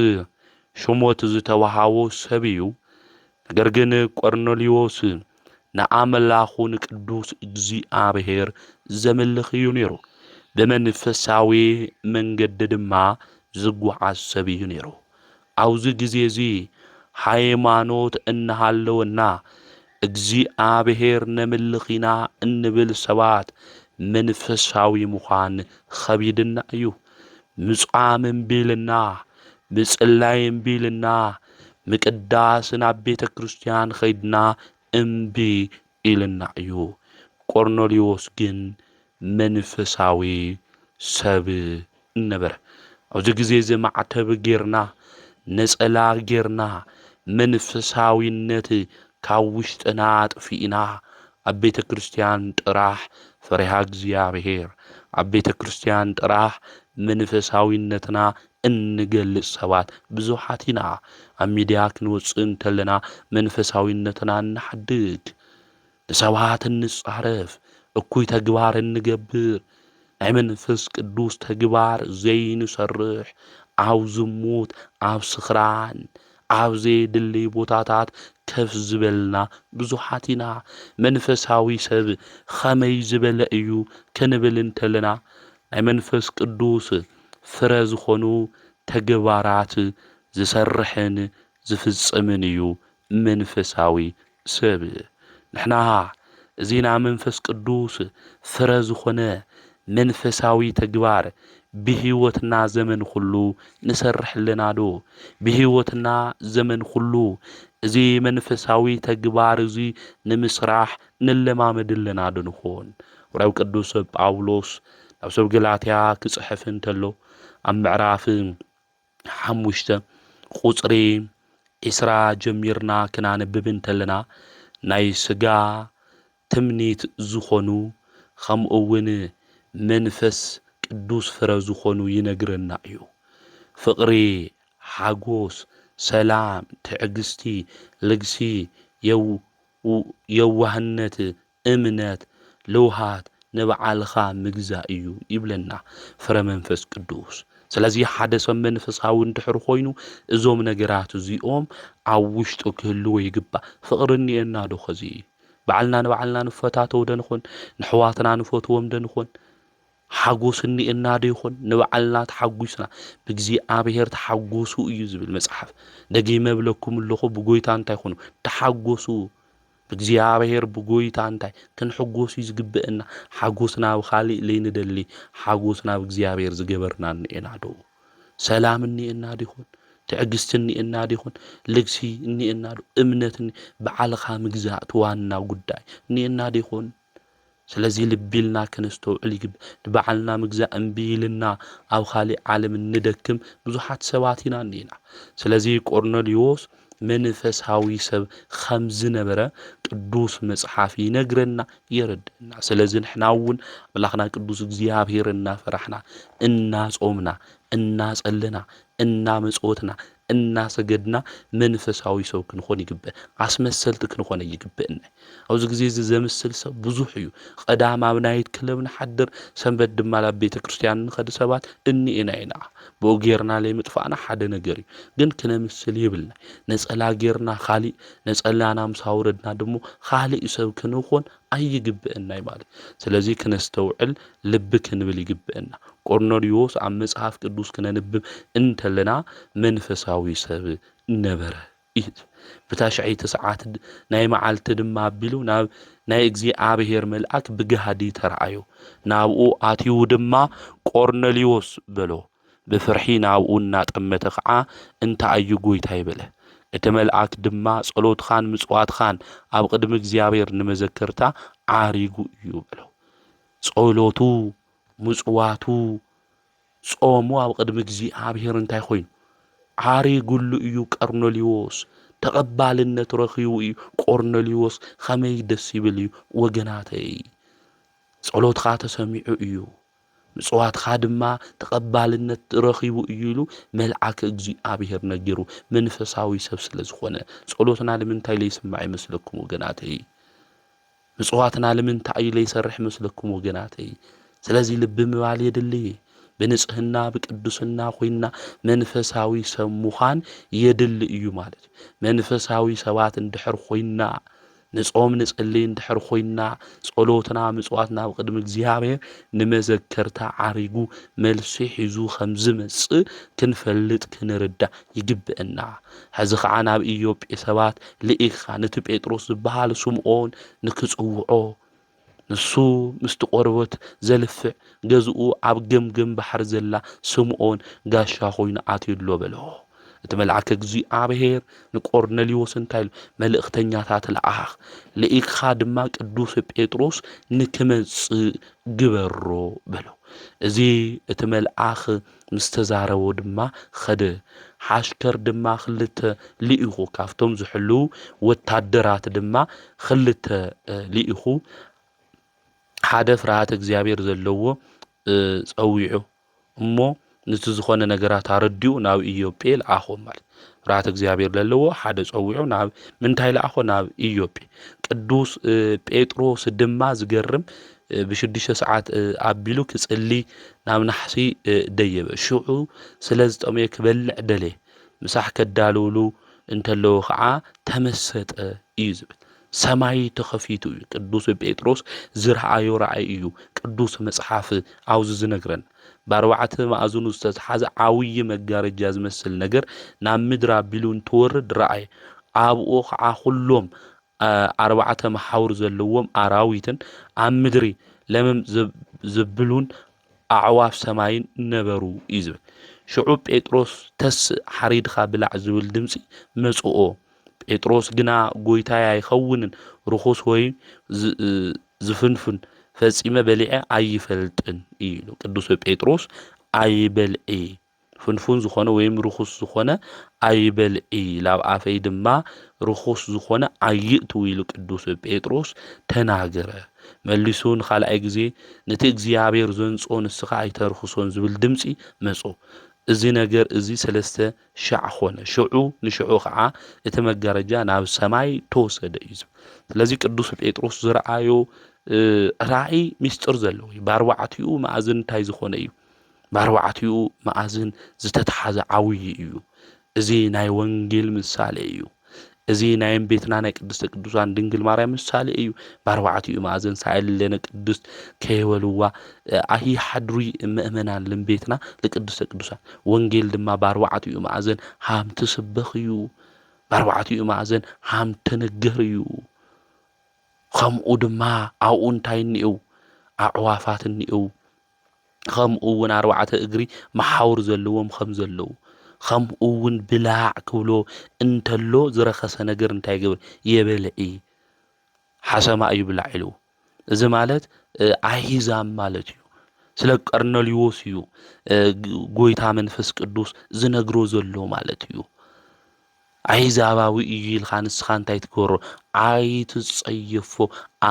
ሹመት ዝተዋሃቦ ሰብ እዩ። ነገር ግን ቆርኔሌዎስ ንኣምላኹ ንቅዱስ እግዚአብሔር ዘምልኽ እዩ ነይሩ። ብመንፈሳዊ መንገዲ ድማ ዝጓዓዝ ሰብ እዩ ነይሩ። ኣብዚ ጊዜ እዚ ሃይማኖት እናሃለወና እግዚአብሔር ነምልኽ ኢና እንብል ሰባት መንፈሳዊ ምዃን ኸቢድና እዩ። ምጽዋም እምቢልና፣ ምጽላይ እምቢልና፣ ምቅዳስ ናብ ቤተ ክርስቲያን ኸይድና እምቢ ኢልና እዩ። ቆርኔሌዎስ ግን መንፈሳዊ ሰብ ነበረ። ኣብዚ ጊዜ እዚ ማዕተብ ጌርና ነጸላ ጌርና መንፈሳዊነት ካብ ውሽጥና ጥፊእና ኣብ ቤተ ክርስቲያን ጥራሕ ፈሪሃ እግዚአብሔር፣ ኣብ ቤተ ክርስቲያን ጥራሕ መንፈሳዊነትና እንገልጽ ሰባት ብዙሓት ኢና። ኣብ ሚድያ ክንወፅእ እንተለና መንፈሳዊነትና እንሓድግ፣ ንሰባት እንጻረፍ፣ እኩይ ተግባር እንገብር፣ ናይ መንፈስ ቅዱስ ተግባር ዘይንሰርሕ፣ ኣብ ዝሙት፣ ኣብ ስኽራን፣ ኣብ ዘይድሊ ቦታታት ከፍ ዝበልና ብዙሓት ኢና። መንፈሳዊ ሰብ ኸመይ ዝበለ እዩ ክንብል እንተለና ናይ መንፈስ ቅዱስ ፍረ ዝኾኑ ተግባራት ዝሰርሕን ዝፍጽምን እዩ መንፈሳዊ ሰብ። ንሕና እዚና መንፈስ ቅዱስ ፍረ ዝኾነ መንፈሳዊ ተግባር ብህይወትና ዘመን ሁሉ ንሰርሕለና ዶ? ብህይወትና ዘመን ሁሉ እዚ መንፈሳዊ ተግባር እዚ ንምስራሕ ንለማመድለና ዶ ንኾን? ወራዊ ቅዱስ ጳውሎስ ኣብ ሰብ ገላትያ ክጽሕፍ እንተሎ ኣብ ምዕራፍ 5 ቁጽሪ 20 ጀሚርና ክናነብብ እንተለና ናይ ስጋ ትምኒት ዝኾኑ ከምኡውን መንፈስ ቅዱስ ፍረ ዝኾኑ ይነግረና እዩ። ፍቕሪ፣ ሓጎስ፣ ሰላም፣ ትዕግስቲ፣ ልግሲ፣ የዋህነት፣ እምነት፣ ልውሃት ንበዓልኻ ምግዛእ እዩ ይብለና ፍረ መንፈስ ቅዱስ። ስለዚ ሓደ ሰብ መንፈሳዊ እንድሕር ኮይኑ እዞም ነገራት እዚኦም ኣብ ውሽጡ ክህልዎ ይግባእ። ፍቕሪ እኒአና ዶ ኸዚ ባዕልና ንባዕልና ንፈታተው ዶ ንኾን? ንሕዋትና ንፈትዎም ዶ ንኾን? ሓጎስ እኒአና ዶ ይኾን? ንባዕልና ተሓጒስና ብእግዚአብሔር ተሓጎሱ እዩ ዝብል መጽሓፍ። ደጊመ ብለኩም ኣለኹ ብጎይታ እንታይ ኮኑ ተሓጎሱ ብእግዚአብሔር ብጎይታ እንታይ ክንሕጎስ እዩ ዝግብአና። ሓጎስና ብኻሊእ ለይንደሊ ሓጎስና ብእግዚአብሔር ዝገበርና እኒአና ዶ? ሰላም እኒአና ዶ ይኾን? ትዕግስቲ እኒአና ዶ ይኾን? ልግሲ እኒአና ዶ? እምነት በዓልኻ ምግዛእ ትዋና ጉዳይ እኒአና ዶ ይኾን? ስለዚ ልቢልና ክንስተውዕል ይግብእ። ንባዕልና ምግዛእ እምቢ ኢልና ኣብ ካሊእ ዓለም እንደክም ብዙሓት ሰባት ኢና እኒአና። ስለዚ ቆርኔሌዎስ መንፈሳዊ ሰብ ከም ዝነበረ ቅዱስ መጽሓፍ ይነግረና የረድእና። ስለዚ ንሕና እውን ኣምላኽና ቅዱስ እግዚአብሔር እናፈራሕና እናጾምና እናጸለና እናመጽወትና እናሰገድና መንፈሳዊ ሰብ ክንኾን ይግብእ። ኣስመሰልቲ ክንኾን ይግብእና። ኣብዚ ግዜ ዘምስል ሰብ ብዙሕ እዩ። ቀዳም ኣብ ናይት ክለብ ንሓድር ሰንበት ድማ ናብ ቤተ ክርስቲያን ንኸድ ሰባት እኒአና ኢና። ብኡ ጌርና ለይምጥፋእና ሓደ ነገር እዩ፣ ግን ክነምስል ይብልና። ነጸላ ጌርና ካሊእ ነጸላና ምስ ኣውረድና ድሞ ካሊእ ሰብ ክንኾን ኣይግብአና ማለት። ስለዚ ክነስተውዕል ልቢ ክንብል ይግብአና። ቆርኔሌዎስ ኣብ መጽሓፍ ቅዱስ ክነንብብ እንተለና መንፈሳዊ ሰብ ነበረ እዩ። ብታሽዐይቲ ሰዓት ናይ መዓልቲ ድማ ኣቢሉ ናብ ናይ እግዚአብሔር መልአክ ብገሃዲ ተረኣዮ። ናብኡ ኣትዩ ድማ ቆርኔሌዎስ በሎ። ብፍርሒ ናብኡ እናጠመተ ከዓ እንታይ እዩ ጎይታ ይበለ። እቲ መልአክ ድማ ጸሎትኻን ምጽዋትኻን ኣብ ቅድሚ እግዚአብሔር ንመዘከርታ ዓሪጉ እዩ በሎ። ጸሎቱ ምጽዋቱ ጾሙ ኣብ ቅድሚ እግዚአብሔር እንታይ ኮይኑ ዓሪጉሉ እዩ። ቆርኔሌዎስ ተቐባልነት ረኺቡ እዩ። ቆርኔሌዎስ ከመይ ደስ ይብል እዩ ወገናተይ። ጸሎትኻ ተሰሚዑ እዩ፣ ምጽዋትኻ ድማ ተቐባልነት ረኺቡ እዩ ኢሉ መልአክ እግዚአብሔር ነጊሩ። መንፈሳዊ ሰብ ስለ ዝኾነ ጸሎትና ንምንታይ ለይስማዕ ይመስለኩም ወገናተይ? ምጽዋትና ንምንታይ ለይሰርሕ ይመስለኩም ወገናተይ? ስለዚ ልቢ ምባል የድሊ ብንጽህና ብቅዱስና ኮይና መንፈሳዊ ሰብ ምዃን የድሊ እዩ ማለት። መንፈሳዊ ሰባት እንድሕር ኮይና ንጾም ንጽልይ እንድሕር ኮይና ጸሎትና ምጽዋትና ኣብ ቅድሚ እግዚአብሔር ንመዘከርታ ዓሪጉ መልሲ ሒዙ ከም ዝመጽእ ክንፈልጥ ክንርዳእ ይግብአና። ሕዚ ከዓ ናብ ኢዮጴ ሰባት ልኢኽኻ ነቲ ጴጥሮስ ዝበሃል ስምዖን ንክጽውዖ ንሱ ምስቲ ቆርበት ዘልፍዕ ገዝኡ ኣብ ገምገም ባሕር ዘላ ስምዖን ጋሻ ኮይኑ ኣትዩሎ በሎ። እቲ መልአክ እግዚአብሔር ንቆርኔሌዎስ እንታይ ኢሉ መልእኽተኛታት ለኣኽ ልኢኽኻ ድማ ቅዱስ ጴጥሮስ ንክመጽእ ግበሮ በሎ። እዚ እቲ መልአኽ ምስ ተዛረቦ ድማ ኸደ። ሓሽከር ድማ ክልተ ልኢኹ ካብቶም ዝሕልው ወታደራት ድማ ክልተ ልኢኹ ሓደ ፍርሃት እግዚአብሔር ዘለዎ ጸዊዑ እሞ ነቲ ዝኾነ ነገራት ኣረዲኡ ናብ ኢዮጴ ለኣኾም ማለት። ፍርሃት እግዚአብሔር ዘለዎ ሓደ ጸዊዑ ናብ ምንታይ ለኣኾ? ናብ ኢዮጴ። ቅዱስ ጴጥሮስ ድማ ዝገርም ብ6 ሰዓት ኣቢሉ ክጽሊ ናብ ናሕሲ ደየበ። ሽዑ ስለ ዝጠመየ ክበልዕ ደለየ። ምሳሕ ከዳልውሉ እንተለዉ ከዓ ተመሰጠ እዩ ዝብል። ሰማይ ተኸፊቱ እዩ። ቅዱስ ጴጥሮስ ዝረአዮ ራእይ እዩ ቅዱስ መጽሓፍ ኣውዚ ዝነግረን። ብኣርባዕተ ማዕዘኑ ዝተተሓዘ ዓብይ መጋረጃ ዝመስል ነገር ናብ ምድሪ ኣቢሉ እንትወርድ ረአየ። ኣብኡ ከዓ ኩሎም 4 መሓውር ዘለዎም ኣራዊትን ኣብ ምድሪ ለመም ዝብሉን ኣዕዋፍ ሰማይን ነበሩ እዩ ዝብል። ሽዑ ጴጥሮስ ተስእ ሓሪድኻ ብላዕ ዝብል ድምፂ መጽኦ። ጴጥሮስ ግና ጎይታዬ ኣይኸውንን ርኹስ ወይ ዝፍንፍን ፈጺመ በሊዐ ኣይፈልጥን ኢሉ ቅዱስ ጴጥሮስ ኣይበልዒ ፍንፉን ዝኾነ ወይም ርኹስ ዝኾነ ኣይበልዒ ላብ ኣፈይ ድማ ርኹስ ዝኾነ ኣይእቱ ኢሉ ቅዱስ ጴጥሮስ ተናገረ። መሊሱን ካልኣይ ግዜ ነቲ እግዚኣብሔር ዘንጾ ንስኻ ኣይተርክሶን ዝብል ድምፂ መጾ። እዚ ነገር እዚ 3 ሻዕ ኾነ። ሽዑ ንሽዑ ከዓ እቲ መጋረጃ ናብ ሰማይ ተወሰደ እዩ። ስለዚ ቅዱስ ጴጥሮስ ዝረኣዮ ራእይ ሚስጥር ዘለዎ እዩ። ብኣርባዕቲኡ መኣዝን እንታይ ዝኾነ እዩ? ብኣርባዕቲኡ መኣዝን ዝተተሓዘ ዓብይ እዩ። እዚ ናይ ወንጌል ምሳሌ እዩ። እዚ ናይ ቤትና ናይ ቅድስተ ቅዱሳን ድንግል ማርያም ምሳሌ እዩ። ብኣርባዕቲኡ መኣዝን ሳይለነ ቅድስት ከይበልዋ ኣይሓድሩ ምእመናን ልምቤትና ለቅድስተ ቅዱሳን ወንጌል ድማ ብኣርባዕቲኡ መኣዝን ሃም ትስበኽ እዩ። ብኣርባዕቲኡ መኣዝን ሃም ትንገር እዩ። ከምኡ ድማ ኣብኡ እንታይ እኒአው? ኣዕዋፋት እኒአው። ከምኡ እውን 4 እግሪ መሓውር ዘለዎም ከም ዘለዉ ከምኡ እውን ብላዕ ክብሎ እንተሎ ዝረኸሰ ነገር እንታይ ገብር? የበልዒ ሓሰማ ይብላዕ ኢሉ። እዚ ማለት ኣሂዛም ማለት እዩ። ስለ ቀርኔልዮስ እዩ ጎይታ መንፈስ ቅዱስ ዝነግሮ ዘሎ ማለት እዩ። ኣይዛባዊ እዩ ኢልካ ንስኻ እንታይ ትገብሮ? ኣይትጸየፎ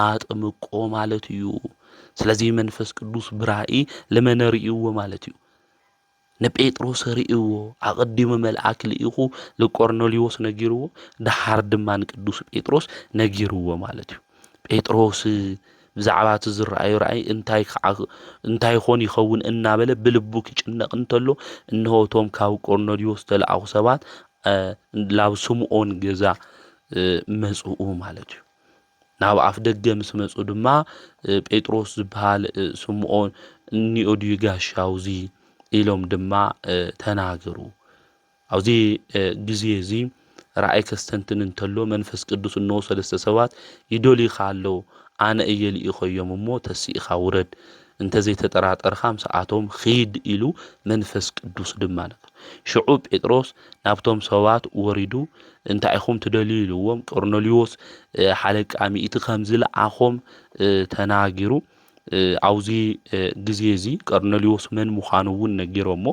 ኣጥምቆ ማለት እዩ። ስለዚ መንፈስ ቅዱስ ብራእይ ለመነ ርእይዎ ማለት እዩ። ንጴጥሮስ ርእይዎ ኣቐዲሙ መልአክ ልኢኹ ለቆርኔልዮስ ነጊርዎ ድሓር ድማ ንቅዱስ ጴጥሮስ ነጊርዎ ማለት እዩ። ጴጥሮስ ብዛዕባ እቲ ዝረአዮ ራእይ እንታይ ኾን ይኸውን እናበለ ብልቡ ክጭነቕ እንተሎ እነሆ እቶም ካብ ቆርኔልዮስ ተለኣኹ ሰባት ላብ ስምዖን ገዛ መጽኡ ማለት እዩ። ናብ ኣፍ ደገ ምስ መጹ ድማ ጴጥሮስ ዝበሃል ስምዖን እኒኦ ድዩ ጋሻውዚ ኢሎም ድማ ተናገሩ። ኣብዚ ግዜ እዚ ራእይ ከስተንትን እንተሎ መንፈስ ቅዱስ እነሆ 3 ሰባት ይደልዩኻ ኣለዉ ኣነ እየ ልኢኸዮም እሞ ተሲኢኻ ውረድ እንተዘይተጠራጠርካ ምስኣቶም ኺድ ኢሉ መንፈስ ቅዱስ ድማ ነገር። ሽዑ ጴጥሮስ ናብቶም ሰባት ወሪዱ እንታይ ኢኹም ትደልዩ ኢልዎም ቆርኔልዮስ ሓለቃ ሚእቲ ከም ዝለኣኾም ተናጊሩ ኣብዚ ግዜ እዚ ቆርኔልዮስ መን ምዃኑ እውን ነጊሮሞ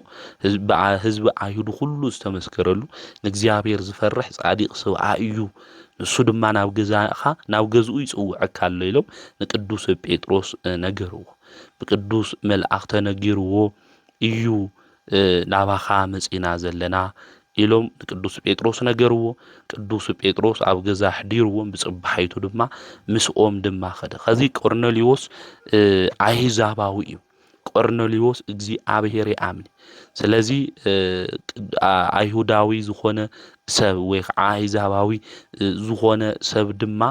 ህዝቢ ኣይሁድ ኩሉ ዝተመስከረሉ ንእግዚኣብሔር ዝፈርሕ ጻዲቕ ሰብኣ እዩ ንሱ ድማ ናብ ገዛኻ ናብ ገዝኡ ይጽውዐካ ኣሎ ኢሎም ንቅዱስ ጴጥሮስ ነገርዎ። ብቅዱስ መልአክ ተነጊርዎ እዩ ናባኻ መጺና ዘለና ኢሎም ንቅዱስ ጴጥሮስ ነገርዎ። ቅዱስ ጴጥሮስ ኣብ ገዛ ሕዲርዎም ብጽባሒቱ ድማ ምስኦም ድማ ኸደ። ከዚ ቆርኔልዮስ ኣይዛባዊ እዩ። ቆርኔልዮስ እግዚኣብሔር ይኣምን። ስለዚ ኣይሁዳዊ ዝኾነ ሰብ ወይ ከዓ ኣይዛባዊ ዝኾነ ሰብ ድማ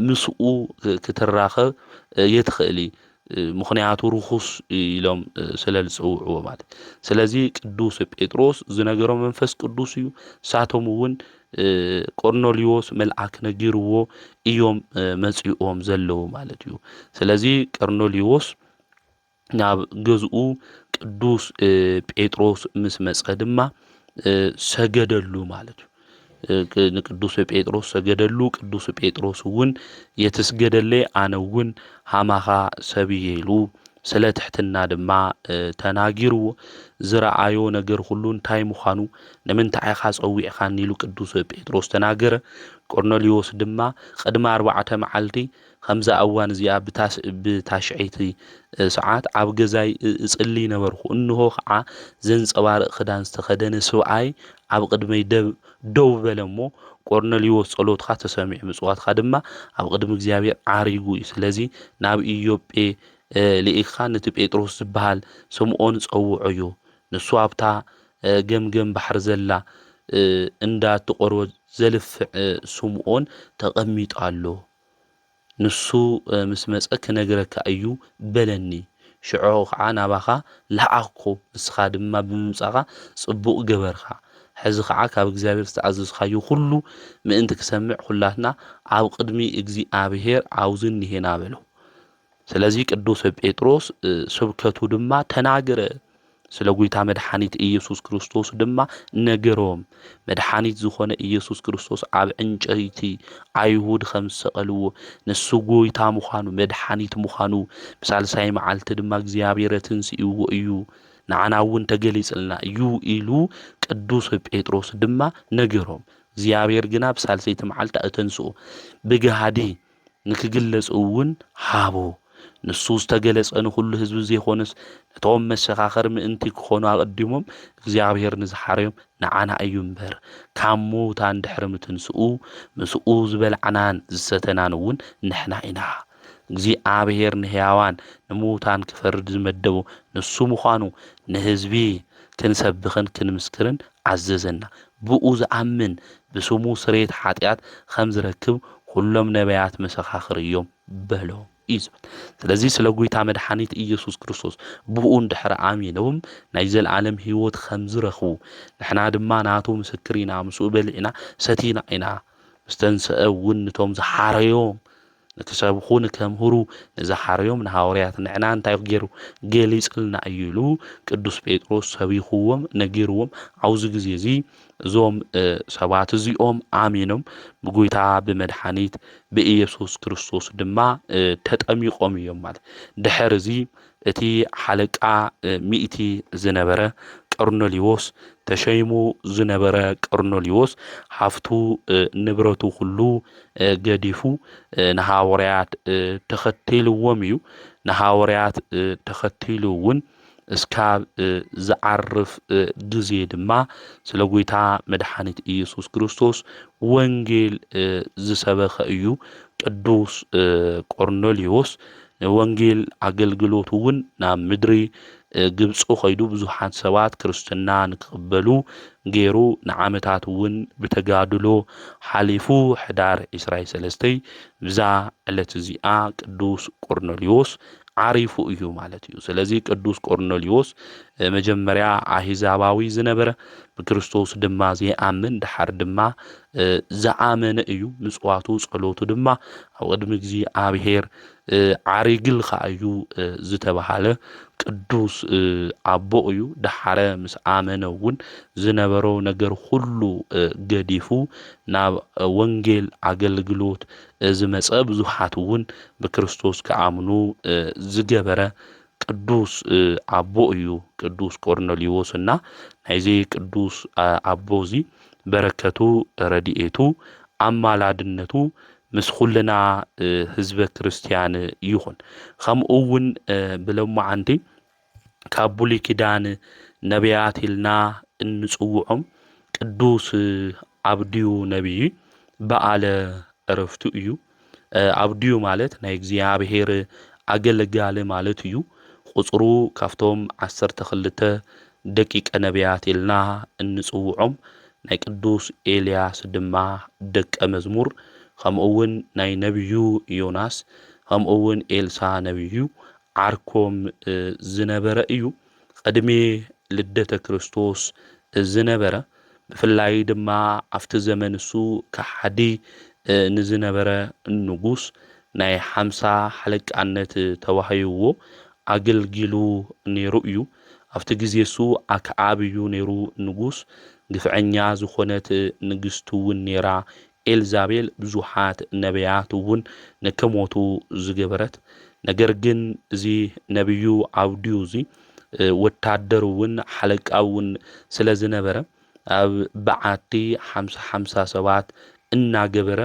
ምስኡ ክትራኸብ የትኽእል ምኽንያቱ ርኹስ ኢሎም ስለ ዝጽውዕዎ ማለት። ስለዚ ቅዱስ ጴጥሮስ ዝነገሮም መንፈስ ቅዱስ እዩ። ሳቶም እውን ቆርኔልዮስ መልአክ ነጊርዎ እዮም መጺኦም ዘለዉ ማለት እዩ። ስለዚ ቆርኔልዮስ ናብ ገዝኡ ቅዱስ ጴጥሮስ ምስ መጸ ድማ ሰገደሉ ማለት እዩ። ንቅዱስ ጴጥሮስ ሰገደሉ። ቅዱስ ጴጥሮስ እውን የትስገደለይ ኣነ እውን ሃማኻ ሰብየ ኢሉ ስለ ትሕትና ድማ ተናጊርዎ። ዝረአዮ ነገር ሁሉ እንታይ ምዃኑ ንምንታይ ኢኻ ጸዊዕኻኒ ኢሉ ቅዱስ ጴጥሮስ ተናገረ። ቆርኔልዮስ ድማ ቅድሚ 4 መዓልቲ ከምዛ እዋን እዚኣ ብታሽዐይቲ ሰዓት ኣብ ገዛይ እጽሊ ነበርኩ። እንሆ ከዓ ዘንጸባርቕ ክዳን ዝተኸደነ ሰብኣይ ኣብ ቅድመይ ደው በለ እሞ ቆርኔልዮስ ጸሎትካ ተሰሚዕ ምጽዋትካ ድማ ኣብ ቅድሚ እግዚኣብሔር ዓሪጉ እዩ። ስለዚ ናብ ኢዮጴ ልኢኻ ነቲ ጴጥሮስ ዝበሃል ስምዖን ጸውዖዮ ንሱ ኣብታ ገምገም ባሕሪ ዘላ እንዳትቆርቦ ዘልፍዕ ስምዖን ተቐሚጡ ኣሎ። ንሱ ምስ መጸ ክነግረካ እዩ በለኒ። ሽዑ ከዓ ናባኻ ለኣኮ ንስኻ ድማ ብምምጻኻ ጽቡቕ ገበርካ። ሕዚ ከዓ ካብ እግዚኣብሔር ዝተኣዘዝካዮ ሁሉ ምእንቲ ክሰምዕ ሁላትና ኣብ ቅድሚ እግዚኣብሔር ኣውዝን ይሄና በሎ። ስለዚ ቅዱስ ጴጥሮስ ስብከቱ ድማ ተናገረ። ስለ ጎይታ መድኃኒት ኢየሱስ ክርስቶስ ድማ ነገሮም መድኃኒት ዝኾነ ኢየሱስ ክርስቶስ ኣብ ዕንጨይቲ አይሁድ ከም ሰቀልዎ ንሱ ጎይታ ምዃኑ መድኃኒት ምዃኑ ብሳልሳይ መዓልቲ ድማ እግዚአብሔር ትንሣኤዎ እዩ ንዓና እውን ተገሊጽልና እዩ ኢሉ ቅዱስ ጴጥሮስ ድማ ነገሮም እግዚአብሔር ግና ብሳልሰይቲ መዓልቲ እተንስኡ ብገሃዲ ንክግለጽ እውን ሃቦ ንሱ ዝተገለጸ ንኹሉ ህዝቢ ዘይኾነስ ነቶም መሰኻኸር ምእንቲ ክኾኑ ኣቐዲሞም እግዚአብሔር ንዝሓረዮም ንዓና እዩ እምበር ካብ ሙታን ድሕሪ ምትንስኡ ምስኡ ዝበልዓናን ዝሰተናን እውን ንሕና ኢና እግዚአብሔር ንሕያዋን ንሙታን ክፈርድ ዝመደቦ ንሱ ምዃኑ ንህዝቢ ክንሰብኽን ክንምስክርን ዓዘዘና ብኡ ዝኣምን ብስሙ ስርየት ኃጢአት ከም ዝረክብ ኩሎም ነቢያት መሰኻኽር እዮም በሎ ይዝብል ስለዚህ ስለ ጎይታ መድኃኒት ኢየሱስ ክርስቶስ ብኡ እንድሕሪ ኣሚኖም ናይ ዘለዓለም ህይወት ከም ዝረኽቡ ንሕና ድማ ናቱ ምስክር ኢና ምስኡ በሊዕና ሰቲና ኢና ዝተንስአ እውን ነቶም ዝሓረዮም ንክሰብኹ ንከምህሩ ንዝሓረዮም ንሃዋርያት ንዕና እንታይ ገይሩ ገሊጽልና እዩ ኢሉ ቅዱስ ጴጥሮስ ሰቢኽዎም ነጊርዎም ኣብዚ ግዜ እዚ እዞም ሰባት እዚኦም ኣሚኖም ብጎይታ ብመድኃኒት ብኢየሱስ ክርስቶስ ድማ ተጠሚቆም እዮም ማለት ድሕር እዚ እቲ ሓለቃ ሚእቲ ዝነበረ ቆርኔሌዎስ ተሸይሙ ዝነበረ ቆርኔሌዎስ ሃፍቱ ንብረቱ ሁሉ ገዲፉ ንሃዋርያት ተኸቲልዎም እዩ ንሃዋርያት ተኸቲሉ እውን እስካብ ዝዓርፍ ግዜ ድማ ስለ ጎይታ መድኃኒት ኢየሱስ ክርስቶስ ወንጌል ዝሰበኸ እዩ ቅዱስ ቆርኔሌዎስ ወንጌል አገልግሎቱ እውን ናብ ምድሪ ግብጽ ኸይዱ ብዙሓት ሰባት ክርስትና ንክቕበሉ ገይሩ ንዓመታት እውን ብተጋድሎ ሓሊፉ ሕዳር 23 ብዛ ዕለት እዚኣ ቅዱስ ቆርኔሌዎስ ዓሪፉ እዩ ማለት እዩ ስለዚ ቅዱስ ቆርኔሌዎስ መጀመርያ አሕዛባዊ ዝነበረ ብክርስቶስ ድማ ዘይኣምን ድሓር ድማ ዝኣመነ እዩ ምጽዋቱ ጸሎቱ ድማ ኣብ ቅድሚ እግዚአብሔር ዓሪግል ኸኣዩ ዝተባሃለ ቅዱስ ኣቦ እዩ ድሓረ ምስ ኣመነ እውን ዝነበሮ ነገር ሁሉ ገዲፉ ናብ ወንጌል አገልግሎት ዝመጸ ብዙሓት እውን ብክርስቶስ ከኣምኑ ዝገበረ ቅዱስ ኣቦ እዩ ቅዱስ ቆርኔሌዎስ እና ናይዚ ቅዱስ ኣቦ እዚ በረከቱ ረድኤቱ ኣማላድነቱ ምስ ኩልና ህዝበ ክርስቲያን ይኹን ከምኡ እውን ብሎማዓንቲ ካብ ብሉይ ኪዳን ነቢያት ኢልና እንጽውዖም ቅዱስ ኣብድዩ ነቢይ በዓለ ዕረፍቱ እዩ ኣብድዩ ማለት ናይ እግዚአብሔር ኣገልጋሊ ማለት እዩ ቁጽሩ ካፍቶም 12 ደቂቀ ነቢያት ኢልና እንጽውዖም ናይ ቅዱስ ኤልያስ ድማ ደቀ መዝሙር ከምኡውን ናይ ነቢዩ ዮናስ ከምኡውን ኤልሳ ነቢዩ ዓርኮም ዝነበረ እዩ ቅድሚ ልደተ ክርስቶስ ዝነበረ ብፍላይ ድማ ኣብቲ ዘመንሱ ከሓዲ ንዝነበረ ንጉስ ናይ 50 ሓለቃነት ተዋሂብዎ አገልግሉ ነይሩ እዩ ኣብቲ ግዜሱ ኣክዓብ እዩ ነይሩ ንጉስ ግፍዐኛ ዝኾነት ንግስቱ እውን ነይራ ኤልዛቤል ብዙሓት ነቢያት እውን ንከሞቱ ዝገበረት ነገር ግን እዚ ነቢዩ ኣብድዩ እዚ ወታደር እውን ሓለቃ እውን ስለ ዝነበረ ኣብ በዓቲ 50 ሰባት እናገበረ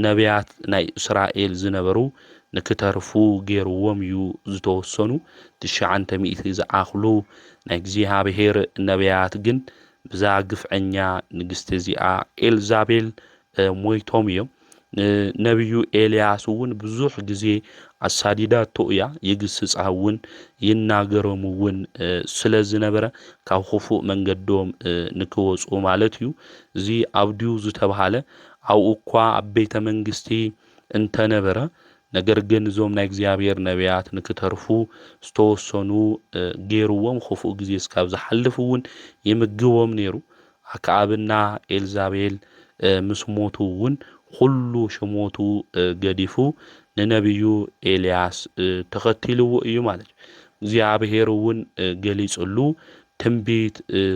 ነቢያት ናይ እስራኤል ዝነበሩ ንክተርፉ ገይርዎም እዩ ዝተወሰኑ 900 ዝኣኽሉ ናይ እግዚአብሔር ነቢያት ግን ብዛ ግፍዐኛ ንግስቲ እዚኣ ኤልዛቤል ሞይቶም እዮም ነቢዩ ኤልያስ እውን ብዙሕ ግዜ ኣሳዲዳቶ እያ ይግስጻ እውን ይናገሮም እውን ስለ ዝነበረ ካብ ክፉእ መንገዶም ንክወጹ ማለት እዩ እዚ ኣብድዩ ዝተባሃለ ኣብኡ እኳ ኣብ ቤተ መንግስቲ እንተነበረ ነገር ግን እዞም ናይ እግዚአብሔር ነቢያት ንክተርፉ ዝተወሰኑ ገይርዎም ክፉእ ግዜ እስካብ ዝሓልፍ እውን ይምግቦም ነይሩ ኣክዓብና ኤልዛቤል ምስ ሞቱ እውን ኩሉ ሽሞቱ ገዲፉ ንነቢዩ ኤልያስ ተኸቲልዎ እዩ ማለት እግዚአብሔርን ገሊጽሉ ትንቢት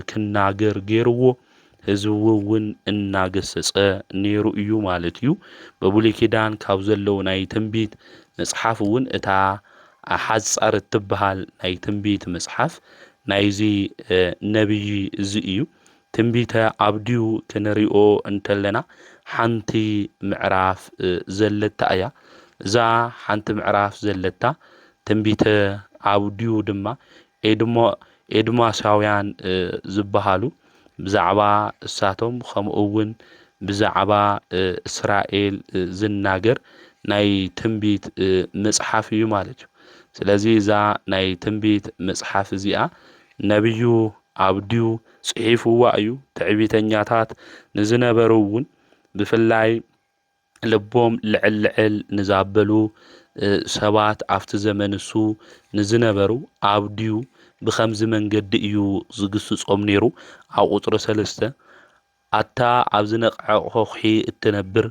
ክናገር ገይርዎ ህዝቡውን እናገሰጸ ነይሩ እዩ ማለት እዩ። በብሉይ ኪዳን ካብ ዘለው ናይ ትንቢት መጽሓፍ እውን እታ ሓጻር እትበሃል ናይ ትንቢት መጽሓፍ ናይዚ ነብይ እዚ እዩ። ትንቢተ ዓብድዩ ክንሪኦ እንተለና ሓንቲ ምዕራፍ ዘለታ እያ። እዛ ሓንቲ ምዕራፍ ዘለታ ትንቢተ ዓብድዩ ድማ ኤድማሳውያን ዝበሃሉ ብዛዕባ እሳቶም ከምኡውን ብዛዕባ እስራኤል ዝናገር ናይ ትንቢት መጽሓፍ እዩ ማለት እዩ። ስለዚ እዛ ናይ ትንቢት መጽሓፍ እዚኣ ነብዩ ዓብድዩ ጽሒፍዋ እዩ። ትዕቢተኛታት ንዝነበሩ እውን ብፍላይ ልቦም ልዕል ንዛበሉ ሰባት ኣብቲ ዘመንሱ ንዝነበሩ ዓብድዩ ብኸምዚ መንገዲ እዩ ዝግስጾም ነይሩ። ኣብ ቁጥሪ 3 ኣታ ኣብ ዝነቕዐ ኮኺ እትነብር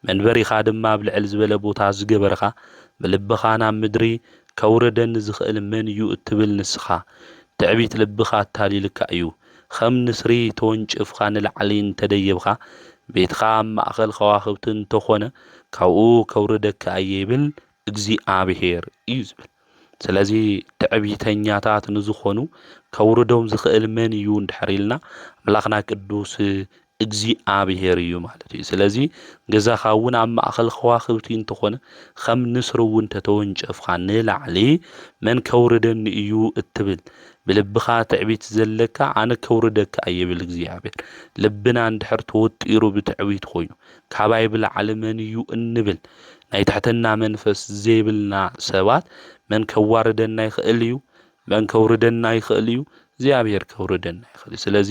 መንበሪኻ ድማ ብልዕል ዝበለ ቦታ ዝገበርኻ ብልብኻ ናብ ምድሪ ከውረደኒ ዝኽእል መን እዩ እትብል ንስኻ ትዕቢት ልብኻ እታሊልካ እዩ። ከም ንስሪ ተወንጭፍኻ ንላዕሊ እንተደየብኻ ቤትኻ ኣብ ማእኸል ከዋኽብቲ እንተኾነ ካብኡ ከውረደካ እየብል እግዚኣብሔር እዩ ዝብል። ስለዚ ትዕቢተኛታት ንዝኾኑ ከውርዶም ዝኽእል መን እዩ እንድሕር ኢልና ኣምላኽና ቅዱስ እግዚኣብሔር እዩ ማለት እዩ። ስለዚ ገዛኻ እውን ኣብ ማእኸል ከዋኽብቲ እንተኾነ ከም ንስሪ እውን ተተወንጨፍካ ንላዕሊ መን ከውርደኒ እዩ እትብል ብልብኻ ትዕቢት ዘለካ ኣነ ከውርደካ እየብል እግዚኣብሔር። ልብና እንድሕር ተወጢሩ ብትዕቢት ኮይኑ ካባይ ብላዕሊ መን እዩ እንብል ናይ ትሕትና መንፈስ ዘይብልና ሰባት መን ከዋርደና ይኽእል እዩ? መን ከውርደና ይኽእል እዩ? እግዚኣብሔር ከውርደና ይኽእል። ስለዚ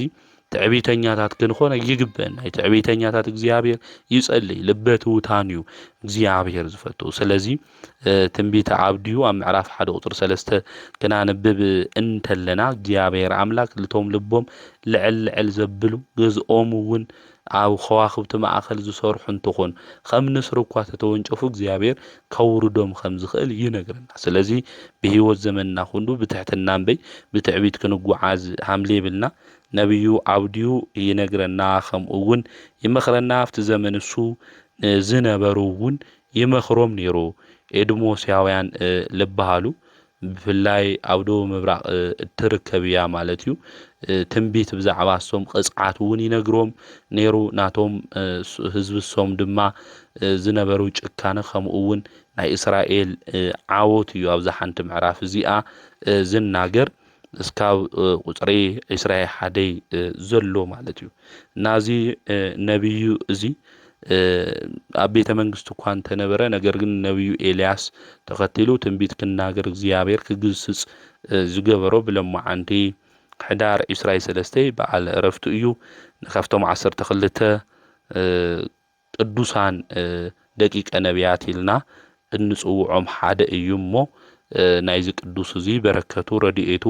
ትዕቢተኛታት ክንኾነ ይግበአና። ናይ ትዕቢተኛታት እግዚኣብሔር ይጸልይ፣ ልበ ትሑታን እዩ እግዚኣብሔር ዝፈቱ። ስለዚ ትንቢተ ዓብድዩ ኣብ ምዕራፍ 1 ቁጥሪ 3 ክናንብብ እንተለና እግዚኣብሔር ኣምላክ ልቶም ልቦም ልዕል ዘብሉ ገዝኦም እውን ኣብ ከዋኽብቲ ማእኸል ዝሰርሑ እንትኾኑ ከም ንስሪ እኳ ተተወንጨፉ እግዚኣብሔር ከውርዶም ከም ዝኽእል ይነግረና። ስለዚ ብህይወት ዘመንና ሁሉ ብትሕትና እምበይ ብትዕቢት ክንጓዓዝ ሃምለ ይብልና። ነብዩ ዓብድዩ ይነግረና ከምኡ እውን ይመኽረና። ኣብቲ ዘመን እሱ ዝነበሩ እውን ይመኽሮም ነይሩ። ኤድሞሳውያን ዝበሃሉ ብፍላይ ኣብ ደቡብ ምብራቕ እትርከብ እያ ማለት እዩ። ትንቢት ብዛዕባ እሶም ቅፅዓት እውን ይነግሮም ነይሩ። ናቶም ህዝብሶም ድማ ዝነበሩ ጭካነ ከምኡ እውን ናይ እስራኤል ዓወት እዩ ኣብዛ ሓንቲ ምዕራፍ እዚኣ ዝናገር እስካብ ቁፅሪ 21 ዘሎ ማለት እዩ። ናዚ ነብዩ እዚ ኣብ ቤተ መንግስቲ እኳ እንተነበረ ነገር ግን ነብዩ ኤልያስ ተኸቲሉ ትንቢት ክናገር እግዚኣብሔር ክግስጽ ዝገበሮ ብለማዓንቲ ሕዳር 23 በዓል ዕረፍቱ እዩ። ካብቶም 12 ቅዱሳን ደቂቀ ነቢያት ኢልና እንጽውዖም ሓደ እዩ እሞ ናይዚ ቅዱስ እዚ በረከቱ ረድኤቱ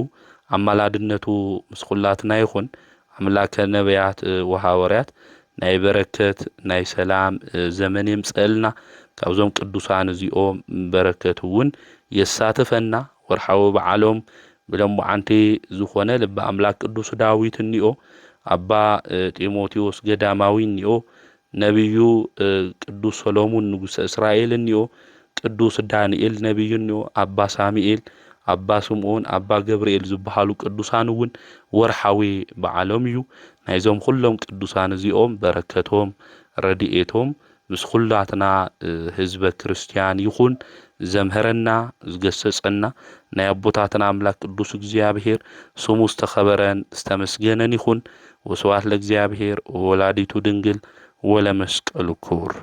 ኣማላድነቱ ምስ ኩላትና ይኹን። ኣምላከ ነቢያት ወሃዋርያት ናይ በረከት ናይ ሰላም ዘመን የምጽአልና። ካብዞም ቅዱሳን እዚኦም በረከቱ እውን የሳትፈና። ወርሓዊ በዓሎም ብለምዓንቲ ዝኾነ ልበ ኣምላክ ቅዱስ ዳዊት እኒኦ፣ ኣባ ጢሞቴዎስ ገዳማዊ እኒኦ፣ ነብዩ ቅዱስ ሰሎሞን ንጉሰ እስራኤል እኒኦ፣ ቅዱስ ዳንኤል ነብዩ እኒኦ፣ ኣባ ሳሙኤል፣ ኣባ ስምዖን፣ ኣባ ገብርኤል ዝበሃሉ ቅዱሳን እውን ወርሓዊ በዓሎም እዩ። ናይዞም ኩሎም ቅዱሳን እዚኦም በረከቶም ረድኤቶም ምስ ኩላትና ህዝበ ክርስቲያን ይኹን። ዘምህረና ዝገሰጸና ናይ ኣቦታትና ኣምላክ ቅዱስ እግዚአብሔር ስሙ ዝተኸበረን ዝተመስገነን ይኹን። ወስብሐት ለእግዚአብሔር ወላዲቱ ድንግል ወለመስቀሉ ክቡር።